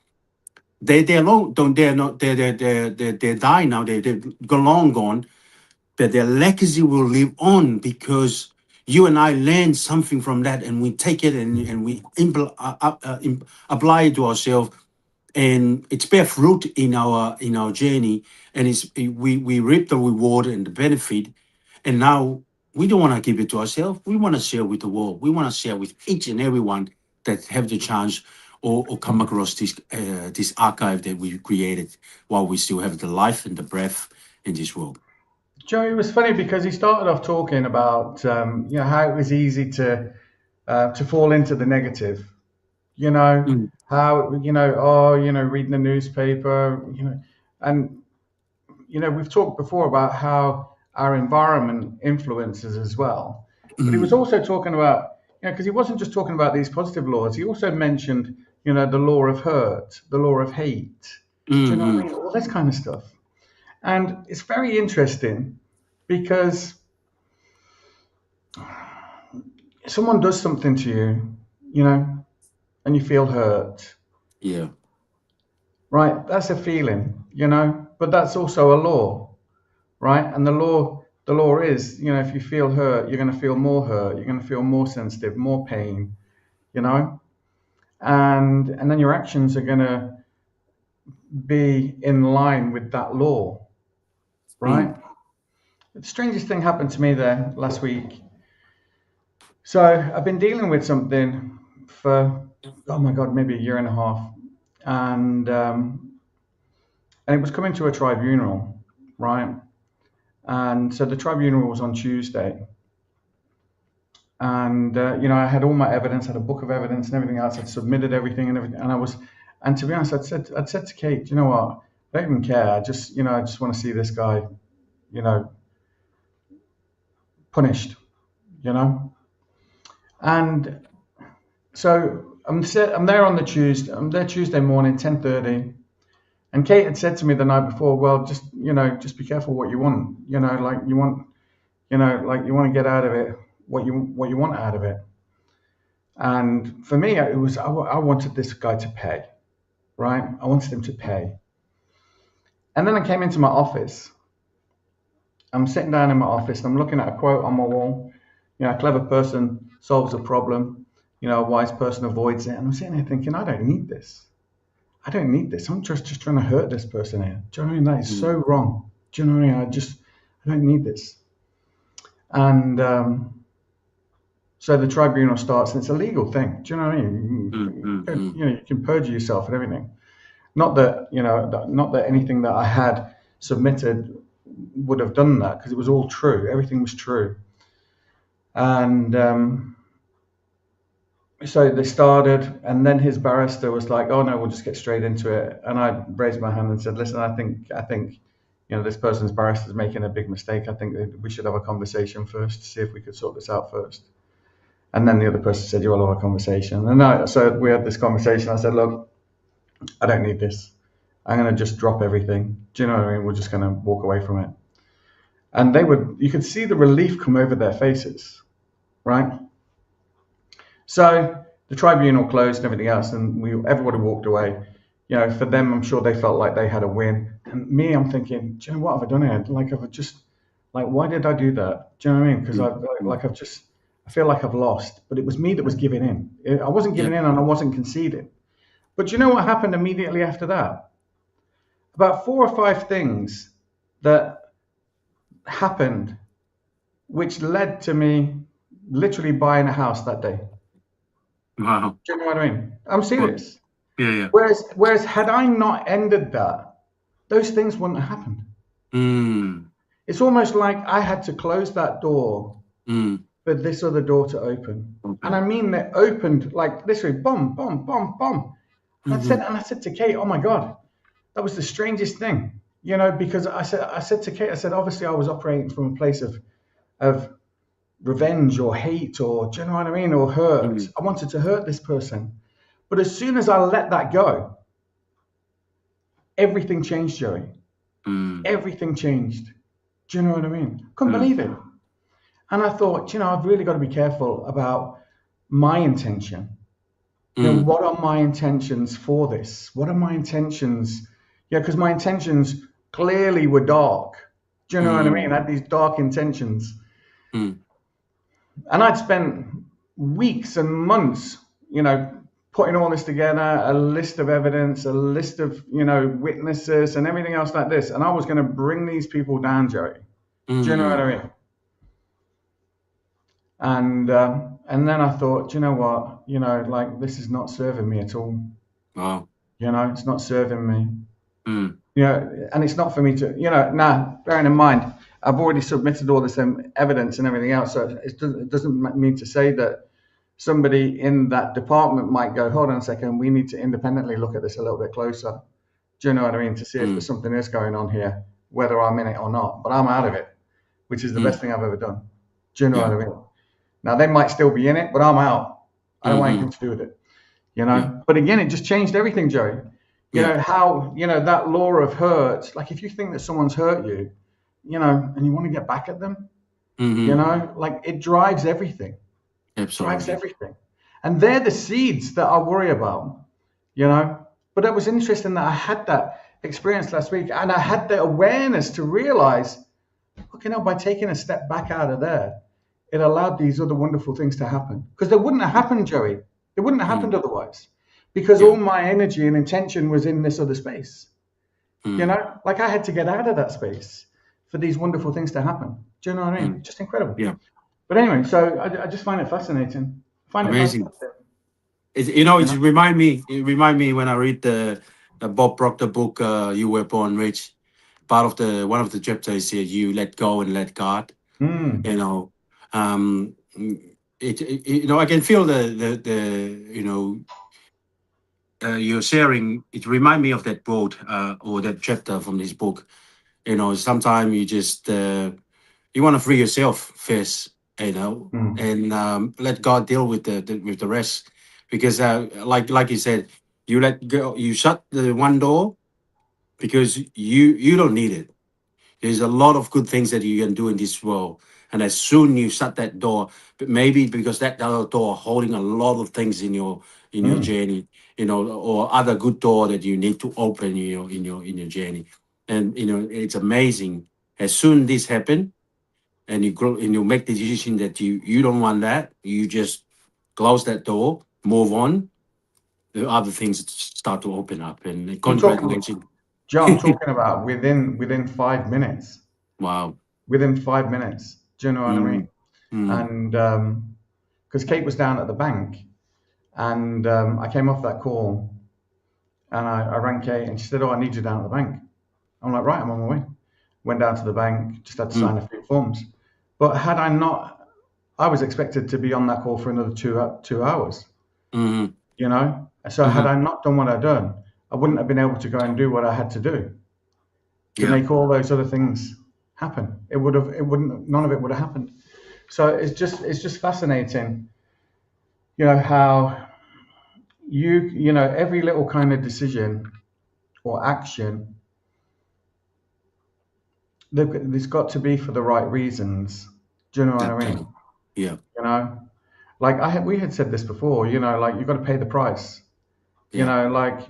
they're long don't they're not they're dying now, they're long gone, but their legacy will live on because you and I learn something from that, and we take it and we apply it to ourselves, and it's bear fruit in our journey, and we reap the reward and the benefit, and now we don't want to keep it to ourselves. We want to share with the world. We want to share with each and everyone that have the chance or come across this archive that we created while we still have the life and the breath in this world. Joey, it was funny because he started off talking about how it was easy to fall into the negative. Mm, How reading the newspaper, and we've talked before about how our environment influences as well. But he was mm, also talking about, because he wasn't just talking about these positive laws. He also mentioned, the law of hurt, the law of hate. Do you know what I mm, mean? All this kind of stuff. And it's very interesting because someone does something to you, and you feel hurt, yeah. right? That's a feeling, but that's also a law, right? And the law is, if you feel hurt, you're going to feel more hurt, you're going to feel more sensitive, more pain, and then your actions are going to be in line with that law, right? Mm, The strangest thing happened to me there last week. So I've been dealing with something for, oh my God, maybe a year and a half, and it was coming to a tribunal, right? And so the tribunal was on Tuesday, and I had all my evidence, had a book of evidence and everything else. I'd submitted everything, and to be honest, I'd said to Kate, you know what? I don't even care. I just want to see this guy, you know, punished, you know. And so I'm there on the Tuesday. I'm there Tuesday morning, 10:30. And Kate had said to me the night before, well, just be careful what you want. Like you want, like you want to get out of it what you want out of it. And for me, it was I wanted this guy to pay, right? I wanted him to pay. And then I came into my office. I'm sitting down in my office and I'm looking at a quote on my wall. A clever person solves a problem. A wise person avoids it. And I'm sitting here thinking, I don't need this. I don't need this. I'm just trying to hurt this person here. Do you know what I mean? That is mm, so wrong. Do you know what I mean? I don't need this. And so the tribunal starts, and it's a legal thing. Do you know what I mm, mean? mm, mm, You can perjure yourself and everything. Not that anything that I had submitted would have done that because it was all true. Everything was true. And so they started, and then his barrister was like, "Oh no, we'll just get straight into it." And I raised my hand and said, "Listen, I think, this person's barrister is making a big mistake. I think that we should have a conversation first to see if we could sort this out first." And then the other person said, "You'll have a conversation." And so we had this conversation. I said, "Look, I don't need this. I'm going to just drop everything. Do you know what I mean? We're just going to walk away from it." And you could see the relief come over their faces, right? So the tribunal closed and everything else, and everybody walked away. For them, I'm sure they felt like they had a win. And me, I'm thinking, do you know what have I done here? Why did I do that? Do you know what I mean? Because I feel like I've lost, but it was me that was giving in. I wasn't giving in and I wasn't conceding. But you know what happened immediately after that? About 4 or 5 things that happened, which led to me literally buying a house that day. Wow. Do you know what I mean? I'm serious. Yeah. Whereas had I not ended that, those things wouldn't have happened. It's almost like I had to close that door for this other door to open. Okay. And I mean, they opened like literally, boom, boom, boom, boom. And I said to Kate, "Oh my God, that was the strangest thing," because I said to Kate, I said, obviously I was operating from a place of revenge or hate or, do you know what I mean, or hurt. I wanted to hurt this person. But as soon as I let that go, everything changed, Joey. Everything changed. Do you know what I mean? Couldn't believe it. And I thought, I've really got to be careful about my intention. What are my intentions for this? What are my intentions? Because my intentions clearly were dark. Do you know what I mean? I had these dark intentions. And I'd spent weeks and months, putting all this together, a list of evidence, a list of, witnesses and everything else like this. And I was going to bring these people down, Joey. Do you know what I mean? And then I thought, you know what, this is not serving me at all. Wow. It's not serving me. And it's not for me to, bearing in mind, I've already submitted all this evidence and everything else. So it doesn't mean to say that somebody in that department might go, hold on a second, we need to independently look at this a little bit closer. Do you know what I mean? To see if there's something else going on here, whether I'm in it or not. But I'm out of it, which is the best thing I've ever done. Do you know what I mean? Now, they might still be in it, but I'm out. I don't want anything to do with it. But again, it just changed everything, Joey. How, that law of hurt, like if you think that someone's hurt you, and you want to get back at them, it drives everything. Absolutely. Drives everything. And they're the seeds that I worry about, But it was interesting that I had that experience last week and I had the awareness to realize, by taking a step back out of there, it allowed these other wonderful things to happen. Because they wouldn't have happened, Joey. It wouldn't have happened otherwise. Because all my energy and intention was in this other space. I had to get out of that space for these wonderful things to happen. Do you know what I mean? Just incredible. Yeah. But anyway, so I just find it fascinating. Amazing. It remind me when I read the Bob Proctor book, You Were Born Rich. Part of one of the chapters here, you let go and let God. I can feel you're sharing. It remind me of that quote or that chapter from this book. Sometimes you just you want to free yourself first, and let God deal with the rest. Because like you said, you let go, you shut the one door because you don't need it. There's a lot of good things that you can do in this world. And as soon you shut that door, but maybe because that other door holding a lot of things in your journey, or other good door that you need to open in your journey. And it's amazing. As soon this happen, and you make the decision that you don't want that, you just close that door, move on. The other things start to open up. And congratulations. Joe, I'm talking about within 5 minutes. Wow. Within 5 minutes. Do you know what I mean? And because Kate was down at the bank, and I came off that call, and I rang Kate, and she said, "Oh, I need you down at the bank." I'm like, "Right, I'm on my way." went down to the bank, just had to sign a few forms. But had I not, I was expected to be on that call for another 2 hours. You know, so had I not done what I'd done, I wouldn't have been able to go and do what I had to do to make all those other things happen. None of it would have happened. So it's just fascinating, you know, how you know, every little kind of decision or action, there's got to be for the right reasons. Do you know what I mean? Yeah. You know, like we had said this before, you know, like you've got to pay the price. You know, like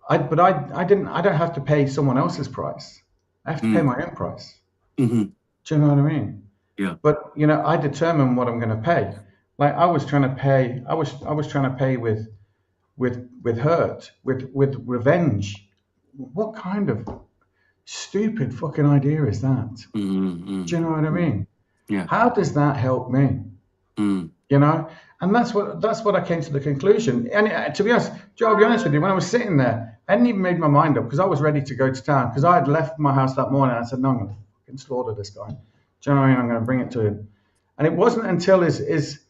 I don't have to pay someone else's price. I have to pay my own price. Do you know what I mean? Yeah. But you know, I determine what I'm going to pay. Like I was trying to pay with hurt, with revenge. What kind of stupid fucking idea is that? Do you know what I mean? Yeah. How does that help me? You know, and that's what I came to the conclusion. And to be honest, Joe, I'll be honest with you, when I was sitting there, I hadn't even made my mind up because I was ready to go to town because I had left my house that morning. I said, no, I'm going to fucking slaughter this guy. Do you know what I mean? I'm going to bring it to him. And it wasn't until his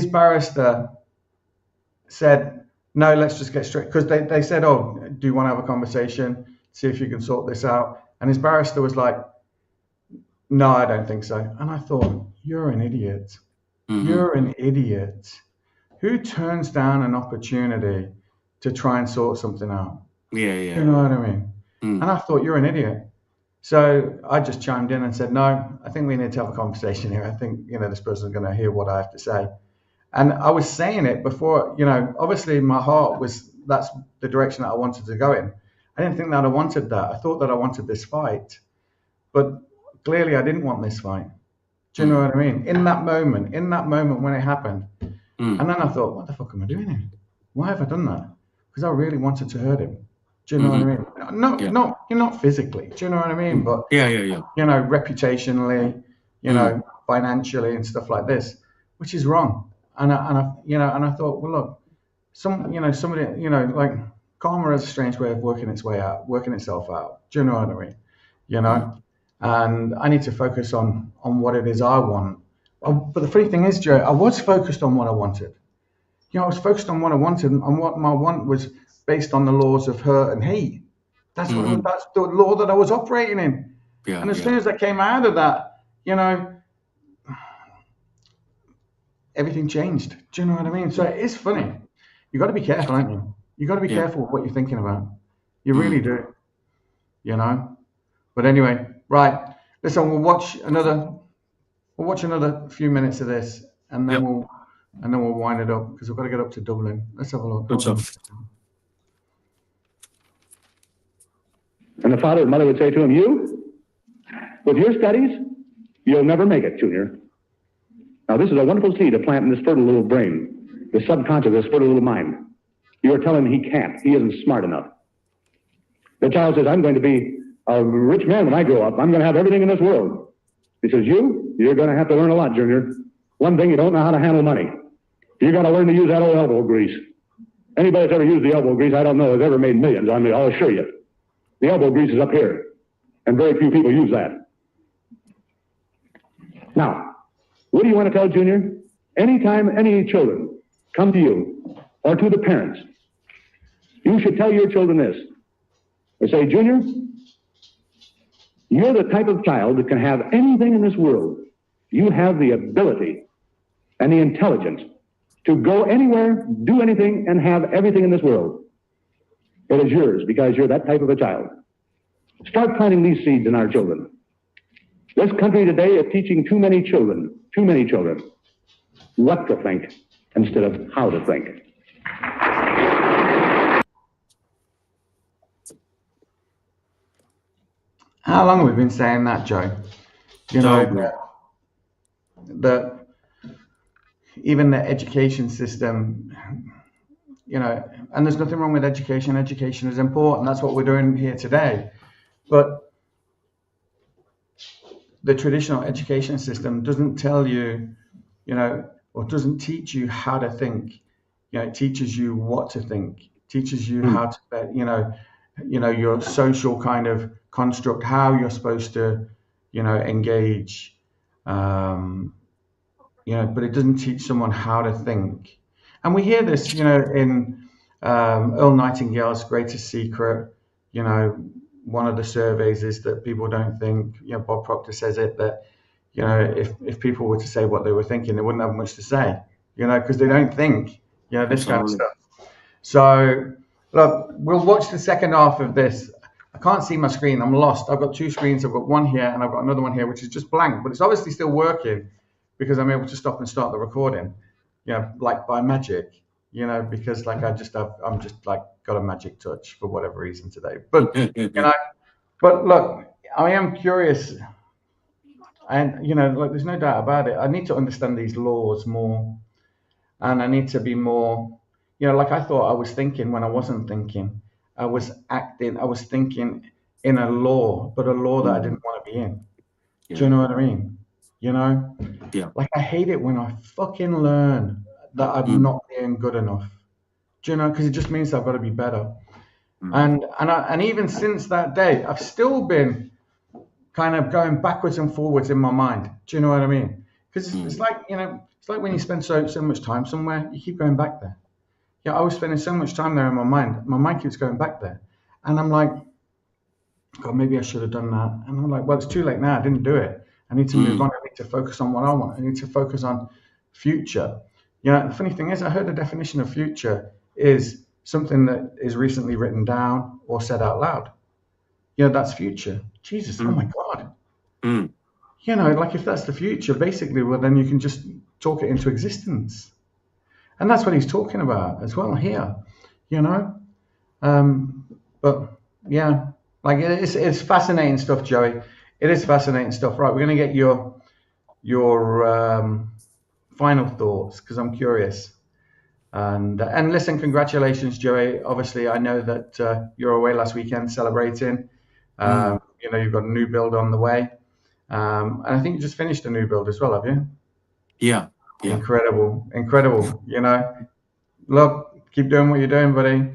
barrister said, no, let's just get straight. Because they said, oh, do you want to have a conversation? See if you can sort this out. And his barrister was like, no, I don't think so. And I thought, you're an idiot. You're an idiot. Who turns down an opportunity to try and sort something out? Yeah. You know what I mean? And I thought, you're an idiot. So I just chimed in and said, no, I think we need to have a conversation here. I think, you know, this person's going to hear what I have to say. And I was saying it before, you know, obviously my heart was, that's the direction that I wanted to go in. I didn't think that I wanted that. I thought that I wanted this fight. But clearly I didn't want this fight. Do you know what I mean? In that moment when it happened. And then I thought, what the fuck am I doing here? Why have I done that? Because I really wanted to hurt him. Do you know what I mean? Not physically. Do you know what I mean? But Yeah. you know, reputationally, you know, financially and stuff like this, which is wrong. And I thought, well, look, somebody, you know, like karma has a strange way of working itself out. Do you know what I mean? You know, and I need to focus on what it is I want. But the funny thing is, Joe, I was focused on what I wanted. You know, I was focused on what I wanted, and what my want was based on the laws of hurt and hate. That's that's the law that I was operating in. Yeah. And as soon as I came out of that, you know, everything changed. Do you know what I mean? So it is funny. You got to be careful, aren't you? You got to be careful with what you're thinking about. You really do. You know. But anyway, right. Listen, we'll watch another few minutes of this, and then we'll wind it up because we've got to get up to Dublin. Let's have a look. Good stuff. And the father and mother would say to him, you, with your studies, you'll never make it, Junior. Now, this is a wonderful seed to plant in this fertile little brain, the subconscious, this fertile little mind. You are telling him he can't. He isn't smart enough. The child says, I'm going to be a rich man when I grow up. I'm going to have everything in this world. He says, you're going to have to learn a lot, Junior. One thing, you don't know how to handle money. You're going to learn to use that old elbow grease. Anybody that's ever used the elbow grease, I don't know, has ever made millions. I mean, I'll assure you. The elbow grease is up here, and very few people use that. Now, what do you want to tell Junior? Anytime any children come to you or to the parents, you should tell your children this. They say, Junior, you're the type of child that can have anything in this world. You have the ability and the intelligence to go anywhere, do anything, and have everything in this world. It is yours because you're that type of a child. Start planting these seeds in our children. This country today is teaching too many children, what to think instead of how to think. How long have we been saying that, Joe? You know, that even the education system, you know, and there's nothing wrong with education. Education is important. That's what we're doing here today. But the traditional education system doesn't tell you, you know, or doesn't teach you how to think. You know, it teaches you what to think. It teaches you how to, you know, your social kind of construct, how you're supposed to, engage, but it doesn't teach someone how to think. And we hear this, in Earl Nightingale's Greatest Secret. One of the surveys is that people don't think. Bob Proctor says it, that if people were to say what they were thinking, they wouldn't have much to say, because they don't think, this kind of stuff. So look, we'll watch the second half of this. I can't see my screen. I'm lost. I've got two screens. I've got one here and I've got another one here, which is just blank, but it's obviously still working because I'm able to stop and start the recording, like by magic, because like I'm just like got a magic touch for whatever reason today. But, but look, I am curious, and, like there's no doubt about it. I need to understand these laws more, and I need to be more, like I thought I was thinking when I wasn't thinking. I was thinking in a law, but a law that I didn't want to be in. Yeah. Do you know what I mean? Yeah. Like I hate it when I fucking learn that I'm not being good enough. Do you know? Because it just means I've got to be better. And even since that day, I've still been kind of going backwards and forwards in my mind. Do you know what I mean? Because it's like, it's like when you spend so much time somewhere, you keep going back there. Yeah, I was spending so much time there in my mind. My mind keeps going back there. And I'm like, God, maybe I should have done that. And I'm like, well, it's too late now. I didn't do it. I need to move on. I need to focus on what I want. I need to focus on future. The funny thing is, I heard the definition of future is something that is recently written down or said out loud. That's future. Jesus, oh my God. Like if that's the future, basically, well, then you can just talk it into existence. And that's what he's talking about as well here, But yeah, like it's fascinating stuff, Joey. It is fascinating stuff. Right, we're going to get your final thoughts because I'm curious. And listen, congratulations, Joey. Obviously, I know that you're away last weekend celebrating. You've got a new build on the way, and I think you just finished a new build as well, have you? Yeah. Yeah. Incredible. Look, keep doing what you're doing, buddy.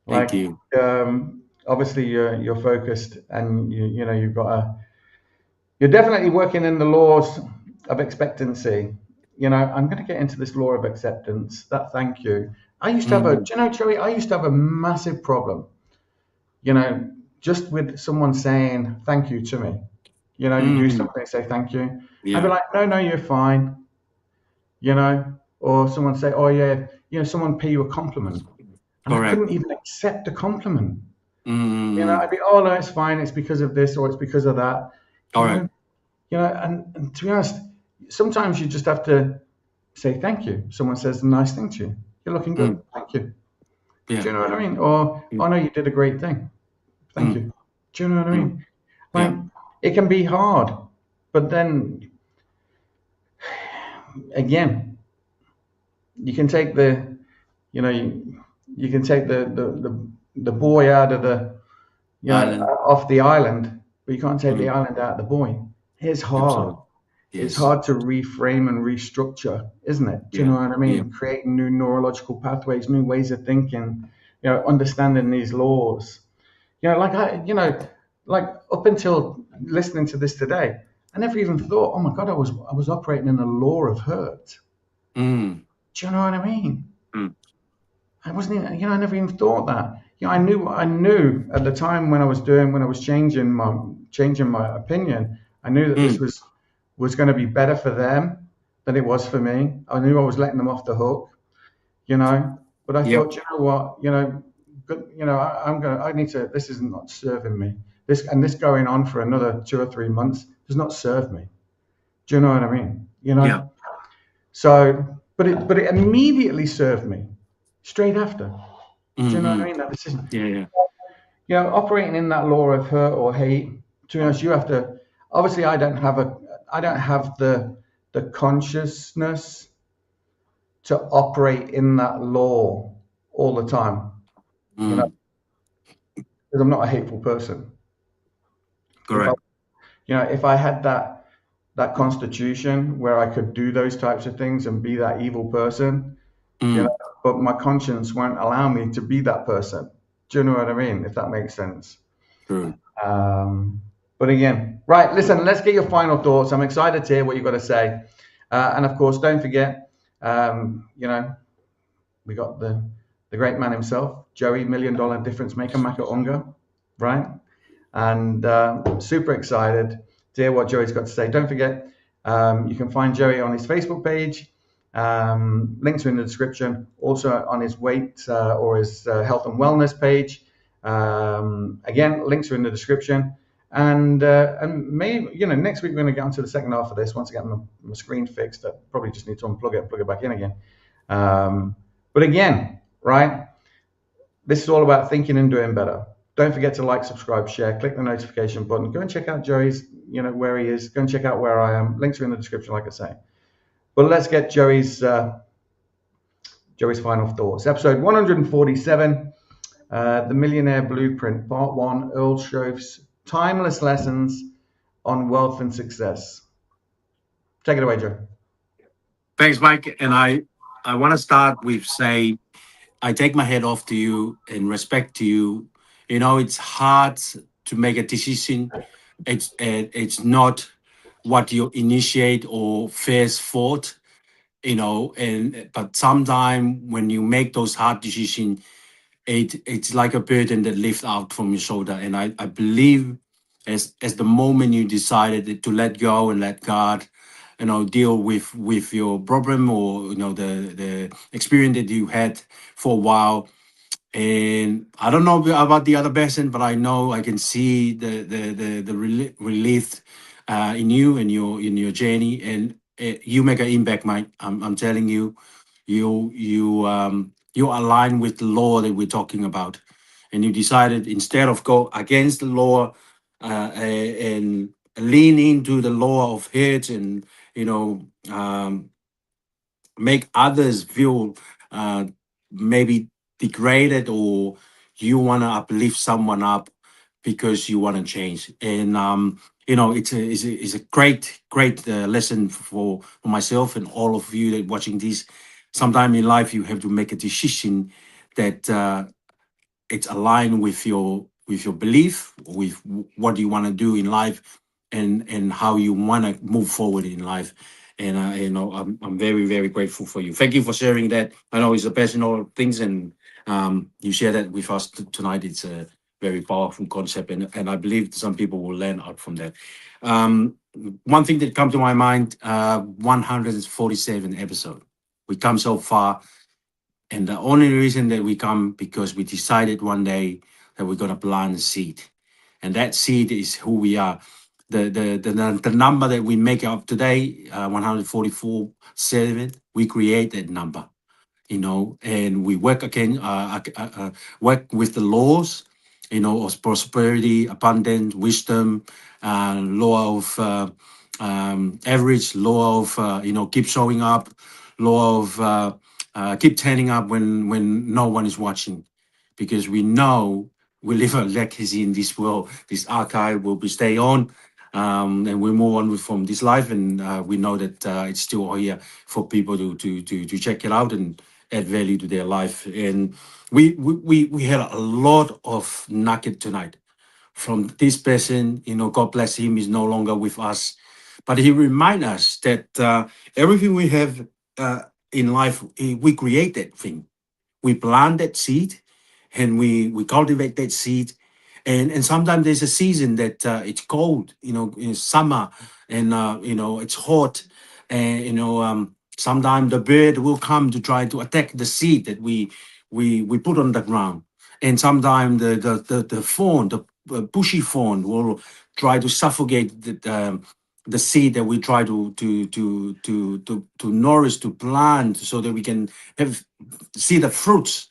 Thank you. Obviously you're focused, and you're definitely working in the laws of expectancy. I'm going to get into this law of acceptance. That thank you. I used to have Joey, I used to have a massive problem, just with someone saying thank you to me. You do something, say thank you. Yeah. I'd be like, no, you're fine. Or someone say, oh yeah, someone pay you a compliment. And I couldn't even accept a compliment. I'd be, oh no, it's fine. It's because of this or it's because of that. All right. And to be honest, sometimes you just have to say thank you. Someone says a nice thing to you. You're looking good. Thank you. Yeah. Do you know what I mean? Or, oh no, you did a great thing. Thank you. Do you know what I mean? Like, it can be hard, but then again, you can take the boy out of the off the island, but you can't take the island out of the boy. It's hard. Yes. It's hard to reframe and restructure, isn't it? Do you know what I mean? Yeah. Creating new neurological pathways, new ways of thinking, understanding these laws. Like up until listening to this today, I never even thought, oh my God, I was operating in a law of hurt. Do you know what I mean? I wasn't even, I never even thought that. I knew at the time when I was changing my opinion, I knew that this was going to be better for them than it was for me. I knew I was letting them off the hook, but I thought, you know what, I need to, this is not serving me. This going on for another 2 or 3 months does not serve me. Do you know what I mean? Yeah. So, but it immediately served me straight after. Do you know what I mean? That decision. Yeah. Operating in that law of hurt or hate, to be honest, you have to, obviously I don't have the consciousness to operate in that law all the time. Because I'm not a hateful person. Correct. If I had that constitution where I could do those types of things and be that evil person, but my conscience won't allow me to be that person. Do you know what I mean? If that makes sense. True. But again, right, listen, let's get your final thoughts. I'm excited to hear what you've got to say. And of course, don't forget, we got the great man himself, Joey, $1 Million Difference Maker, Maka Unga, right? And super excited to hear what Joey's got to say. Don't forget, you can find Joey on his Facebook page. Links are in the description. Also on his weight or his health and wellness page. Again, links are in the description. And maybe, next week we're going to get onto the second half of this. Once I get my screen fixed, I probably just need to unplug it, plug it back in again. But again, right, this is all about thinking and doing better. Don't forget to like, subscribe, share, click the notification button. Go and check out Joey's, where he is. Go and check out where I am. Links are in the description, like I say. But let's get Joey's final thoughts. Episode 147, The Millionaire Blueprint, Part 1, Earl Shoaff's Timeless Lessons on Wealth and Success. Take it away, Joe. Thanks, Mike. And I want to start with say, I take my hat off to you in respect to you. It's hard to make a decision. It's not what you initiate or first thought, but sometimes when you make those hard decisions, it's like a burden that lifts out from your shoulder. And I believe as the moment you decided to let go and let God, deal with your problem or the experience that you had for a while. And I don't know about the other person, but I know I can see the relief in you and in your journey, and you make an impact, Mike. I'm telling you, you align with the law that we're talking about, and you decided instead of go against the law and lean into the law of hate and make others feel maybe degraded, or you want to uplift someone up because you want to change. And it's a great lesson for myself and all of you that watching this. Sometime in life you have to make a decision that it's aligned with your belief, with what you want to do in life, and how you want to move forward in life. And I'm very, very grateful for you. Thank you for sharing that. I know it's a personal things, and you share that with us tonight. It's a very powerful concept, and I believe some people will learn out from that. One thing that comes to my mind: 147 episode. We come so far, and the only reason that we come because we decided one day that we're gonna plant a seed, and that seed is who we are. The number that we make up today, 144.7, we create that number, and we work again, work with the laws, of prosperity, abundance, wisdom, law of average, law of keep showing up, law of keep turning up when no one is watching, because we know we leave a legacy in this world. This archive will be stay on. And we move on from this life, and we know that it's still here for people to check it out and add value to their life. And we had a lot of nugget tonight from this person. God bless him, is no longer with us, but he remind us that everything we have in life, we create that thing. We plant that seed, and we cultivate that seed. And sometimes there's a season that it's cold, in summer, and it's hot, and sometimes the bird will come to try to attack the seed that we put on the ground. And sometimes the fawn, the bushy fawn, will try to suffocate the seed that we try to nourish, to plant, so that we can see the fruits,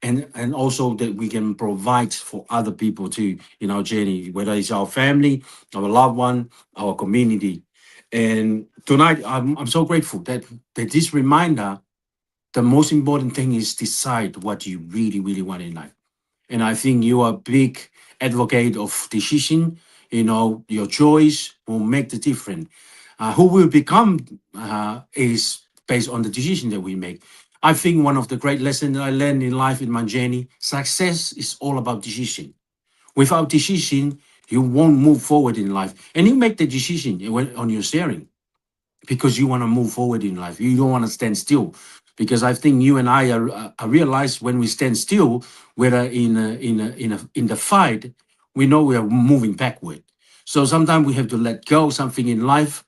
and also that we can provide for other people too in our journey, whether it's our family, our loved one, our community. And tonight, I'm so grateful that this reminder, the most important thing is decide what you really, really want in life. And I think you are a big advocate of decision. Your choice will make the difference. Who will become is based on the decision that we make. I think one of the great lessons that I learned in life, in my journey, success is all about decision. Without decision, You won't move forward in life. And you make the decision on your steering because you want to move forward in life. You don't want to stand still. Because I think you and I realize when we stand still, whether in the fight, we know we are moving backward. So sometimes we have to let go something in life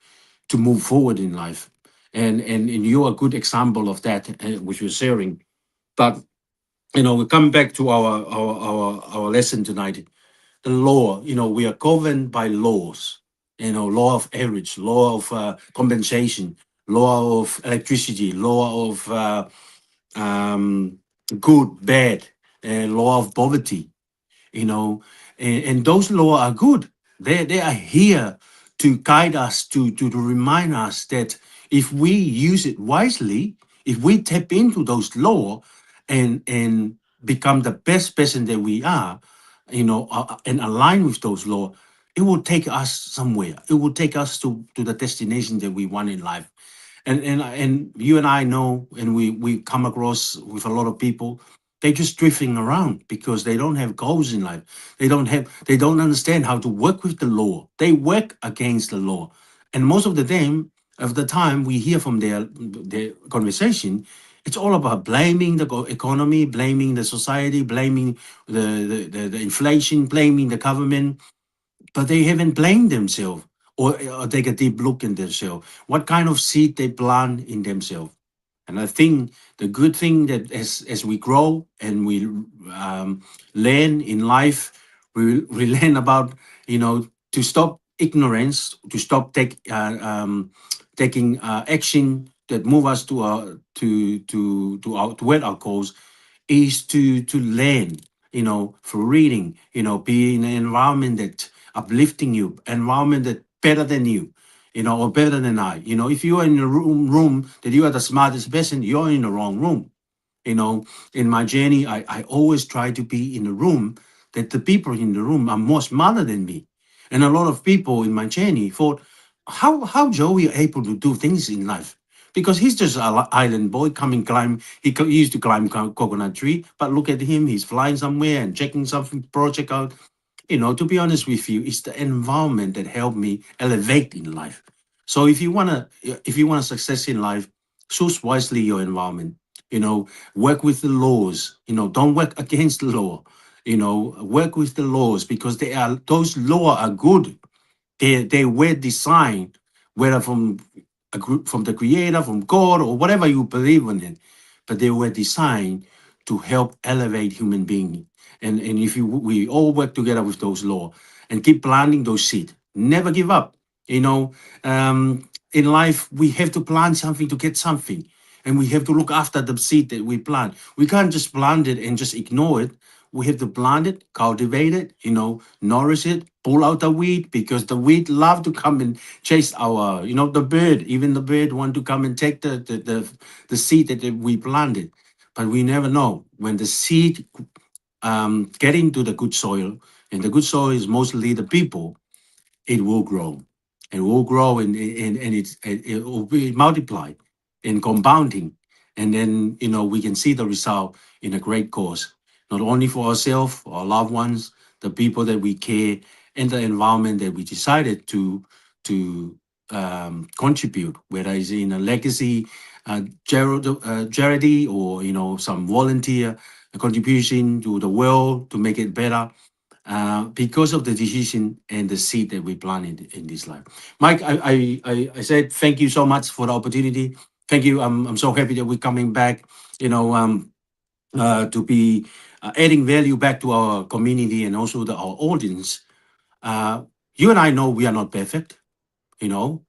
to move forward in life. And you're a good example of that, which you're sharing. But we come back to our lesson tonight. The law, we are governed by laws. Law of average, law of compensation, law of electricity, law of good, bad, law of poverty. And those laws are good. They are here to guide us, to remind us that if we use it wisely, if we tap into those laws and become the best person that we are, and align with those laws, it will take us somewhere. It will take us to the destination that we want in life. And you and I know, and we come across with a lot of people, they're just drifting around because they don't have goals in life. They don't understand how to work with the law. They work against the law. And most of the time we hear from their conversation, it's all about blaming the economy, blaming the society, blaming the inflation, blaming the government, but they haven't blamed themselves or take a deep look in themselves. What kind of seed they plant in themselves? And I think the good thing that as we grow and we learn in life, we learn about to stop ignorance, to stop taking action that move us toward our goals, is to learn, through reading, be in an environment that uplifting you, environment that better than you, or better than I. If you are in a room that you are the smartest person, you're in the wrong room. In my journey, I always try to be in a room that the people in the room are more smarter than me. And a lot of people in my journey thought, how Joey able to do things in life? Because he's just an island boy coming climb. He used to climb coconut tree, but look at him, he's flying somewhere and checking something project out. To be honest with you, it's the environment that helped me elevate in life. So if you wanna success in life, choose wisely your environment. Work with the laws. Don't work against the law. Work with the laws because those laws are good. They were designed, whether from a group, from the creator, from God, or whatever you believe in it, but they were designed to help elevate human being. And if we all work together with those laws and keep planting those seeds, never give up. In life we have to plant something to get something, and we have to look after the seed that we plant. We can't just plant it and just ignore it. We have to plant it, cultivate it, nourish it, pull out the weed, because the weed love to come and chase our, the bird. Even the bird want to come and take the seed that we planted. But we never know when the seed get into the good soil, and the good soil is mostly the people. It will grow, and will grow, and it will be multiplied and compounding, and then we can see the result in a great cause, not only for ourselves, our loved ones, the people that we care, and the environment that we decided to contribute, whether it's in a legacy charity, or some volunteer contribution to the world to make it better, because of the decision and the seed that we planted in this life. Mike, I said thank you so much for the opportunity. Thank you. I'm so happy that we're coming back, to be adding value back to our community and also our audience. You and I know we are not perfect, and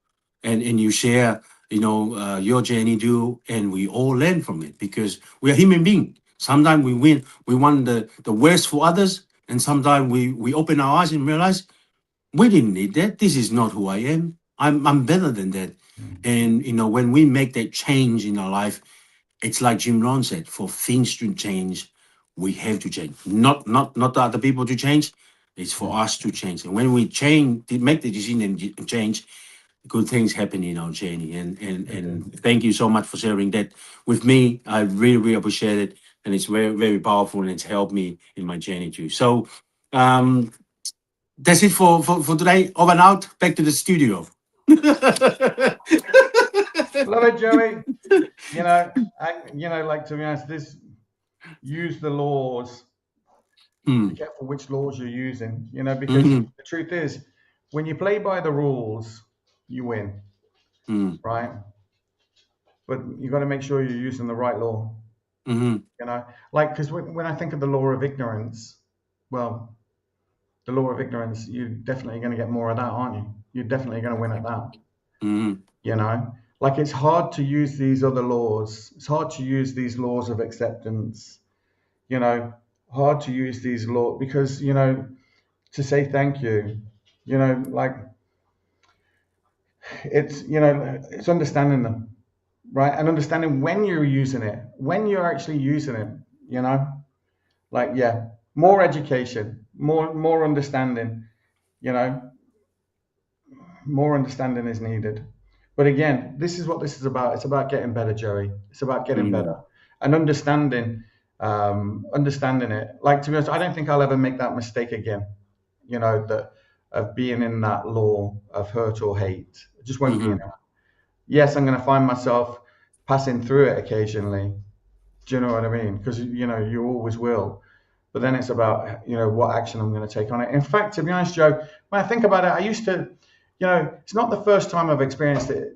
you share, your journey too, and we all learn from it because we are human beings. Sometimes we want the worst for others, and sometimes we open our eyes and realize we didn't need that. This is not who I am. I'm better than that. And when we make that change in our life, it's like Jim Rohn said: for things to change, we have to change. Not the other people to change. It's for us to change. And when we make the decision and change, good things happen in our journey. And thank you so much for sharing that with me. I really, really appreciate it. And it's very, very powerful, and it's helped me in my journey too. So That's it for today. Over and out. Back to the studio. Love it, Joey. Like, to be honest, use the laws. Be careful which laws you're using, because the truth is, when you play by the rules, you win, right? But you got to make sure you're using the right law. Because when I think of the law of ignorance, well, the law of ignorance, you're definitely going to get more of that, aren't you? You're definitely going to win at that. Like, it's hard to use these other laws. It's hard to use these laws of acceptance, hard to use these laws because, to say thank you, like, it's understanding them, right? And understanding when you're using it, when you're actually using it, like, yeah, more education, more understanding, more understanding is needed. But again, this is what this is about. It's about getting better, Joey. It's about getting better and understanding it. Like, to be honest, I don't think I'll ever make that mistake again, of being in that law of hurt or hate. It just won't be in it. Yes, I'm going to find myself passing through it occasionally. Do you know what I mean? Because, you always will. But then it's about, what action I'm going to take on it. In fact, to be honest, Joe, when I think about it, I used to, it's not the first time I've experienced it,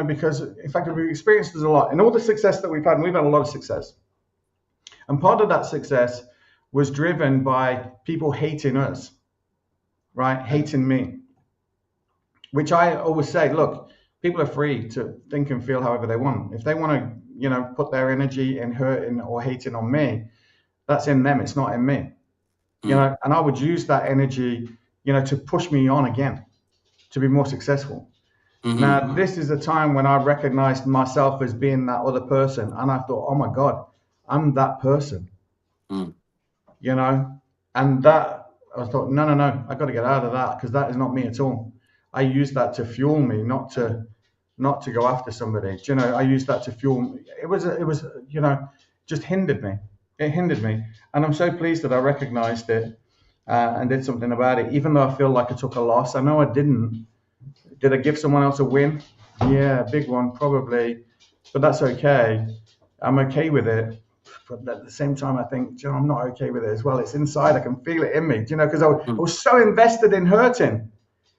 because, in fact, we've experienced this a lot. And all the success that we've had, and we've had a lot of success. And part of that success was driven by people hating us, right? Hating me. Which I always say, look, people are free to think and feel however they want. If they want to, put their energy in hurting or hating on me, that's in them. It's not in me. And I would use that energy, to push me on again, to be more successful. Now, this is a time when I recognized myself as being that other person. And I thought, oh my God, I'm that person, and that I thought, no, I got to get out of that because that is not me at all. I use that to fuel me, not to go after somebody. I use that to fuel me. It was, just hindered me. It hindered me. And I'm so pleased that I recognized it and did something about it, even though I feel like I took a loss. I know I didn't. Did I give someone else a win? Yeah, a big one, probably. But that's okay. I'm okay with it. But at the same time, I think, I'm not okay with it as well. It's inside. I can feel it in me, because I was so invested in hurting.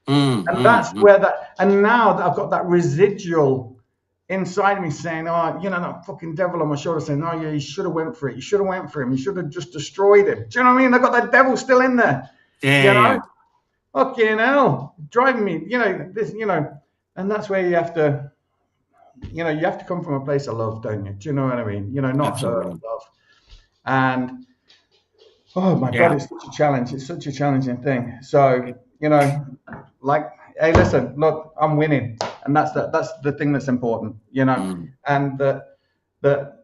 And that's where and now that I've got that residual inside me saying, oh, that fucking devil on my shoulder saying, oh, yeah, you should have went for it. You should have went for him. You should have just destroyed him. Do you know what I mean? I've got that devil still in there. Yeah. Fucking hell, driving me, this, and that's where you have to, you have to come from a place of love, don't you? Do you know what I mean? Not hurt, love. And, oh my God, it's such a challenge. It's such a challenging thing. So, like, hey, listen, look, I'm winning. And that's the thing that's important, and that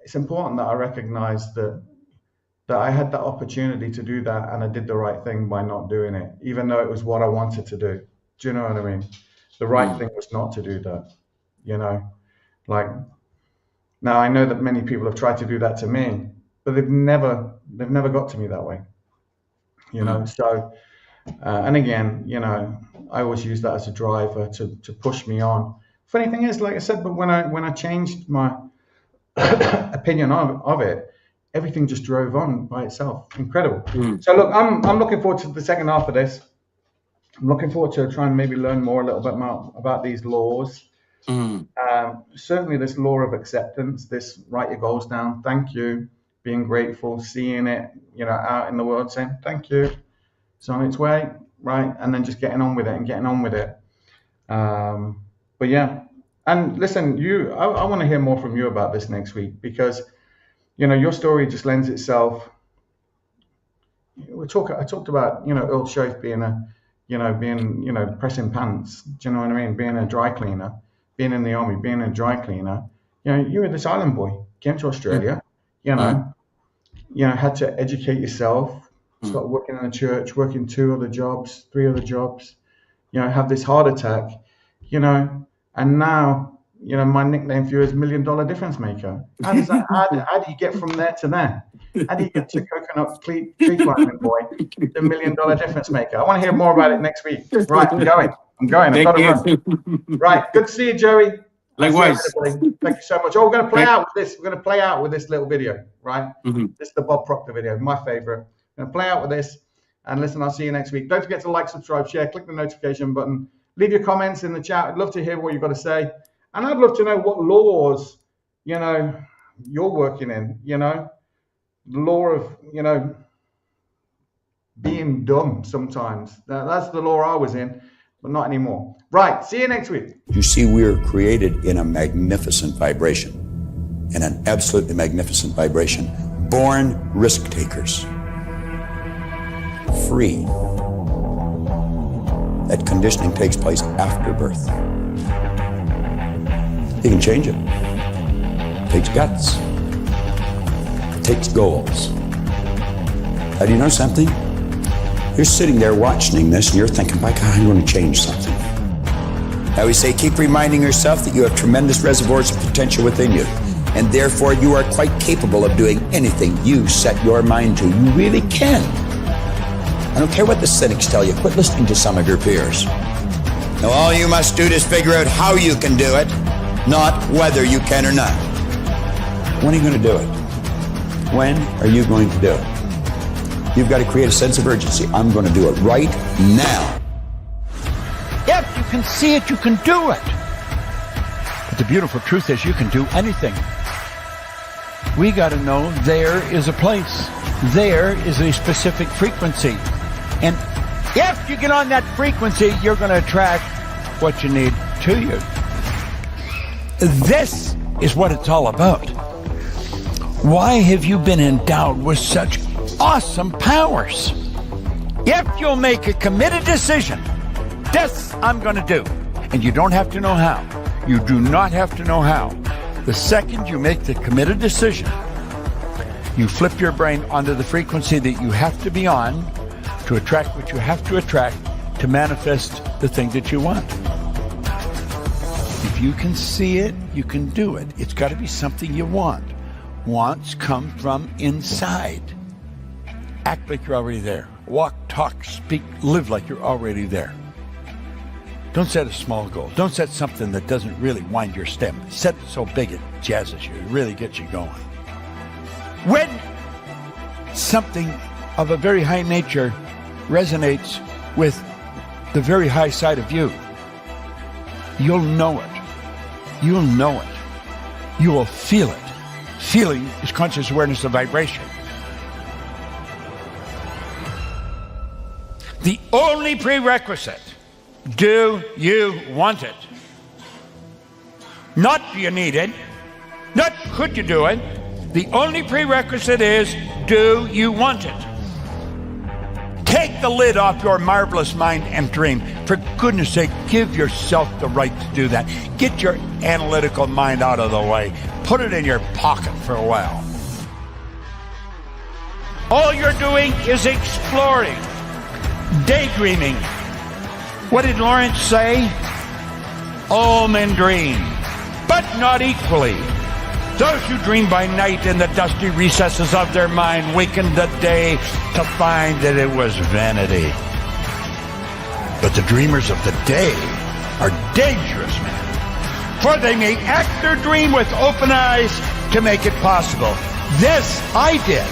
it's important that I recognize that I had that opportunity to do that, and I did the right thing by not doing it, even though it was what I wanted to do. Do you know what I mean? The right thing was not to do that, like, now I know that many people have tried to do that to me, but they've never got to me that way, so, and again, I always use that as a driver to push me on. Funny thing is, like I said, but when I changed my opinion of it, everything just drove on by itself. Incredible. So look, I'm looking forward to the second half of this. I'm looking forward to trying maybe learn more a little bit more about these laws. Certainly this law of acceptance, this write your goals down, thank you, being grateful, seeing it, out in the world, saying thank you, it's on its way, right? And then just getting on with it. But yeah, and listen, I want to hear more from you about this next week, because your story just lends itself. I talked about, Earl Shoaff being pressing pants. Do you know what I mean? Being a dry cleaner, being in the army, being a dry cleaner. You were this island boy, came to Australia, had to educate yourself, start working in a church, working 3 other jobs, have this heart attack, and now you know, my nickname for you is $1 Million Difference Maker. How does that? How do you get from there to there? How do you get to coconut tree climbing boy, the $1 Million Difference Maker? I want to hear more about it next week. Right, I'm going. I've got to run. Right, good to see you, Joey. Likewise. Thank you so much. Oh, we're going to play out with this. We're going to play out with this little video, right? This is the Bob Proctor video, my favorite. I'm going to play out with this. And listen, I'll see you next week. Don't forget to like, subscribe, share, click the notification button. Leave your comments in the chat. I'd love to hear what you've got to say. And I'd love to know what laws, you know, you're working in, you know. The law of, you know, being dumb sometimes. That's the law I was in, but not anymore. Right, see you next week. You see, we are created in a magnificent vibration, in an absolutely magnificent vibration. Born risk takers. Free. That conditioning takes place after birth. You can change it. It takes guts. It takes goals. Now, do you know something? You're sitting there watching this and you're thinking, my God, I'm going to change something. Now we say, keep reminding yourself that you have tremendous reservoirs of potential within you, and therefore you are quite capable of doing anything you set your mind to. You really can. I don't care what the cynics tell you. Quit listening to some of your peers. Now all you must do is figure out how you can do it, not whether you can or not. When are you going to do it? When are you going to do it? You've got to create a sense of urgency. I'm going to do it right now. If you can see it, you can do it. But the beautiful truth is you can do anything. We got to know there is a place. There is a specific frequency. And if you get on that frequency, you're going to attract what you need to you. This is what it's all about. Why have you been endowed with such awesome powers? If you'll make a committed decision, this I'm going to do. And you don't have to know how. You do not have to know how. The second you make the committed decision, you flip your brain onto the frequency that you have to be on to attract what you have to attract to manifest the thing that you want. If you can see it, you can do it. It's got to be something you want. Wants come from inside. Act like you're already there. Walk, talk, speak, live like you're already there. Don't set a small goal. Don't set something that doesn't really wind your stem. Set it so big it jazzes you. It really gets you going. When something of a very high nature resonates with the very high side of you, you'll know it. You'll know it. You will feel it. Feeling is conscious awareness of vibration. The only prerequisite, do you want it? Not do you need it, not could you do it. The only prerequisite is, do you want it? Take the lid off your marvelous mind and dream. For goodness sake, give yourself the right to do that. Get your analytical mind out of the way. Put it in your pocket for a while. All you're doing is exploring, daydreaming. What did Lawrence say? All men dream, but not equally. Those who dream by night in the dusty recesses of their mind waken the day to find that it was vanity. But the dreamers of the day are dangerous men, for they may act their dream with open eyes to make it possible. This I did.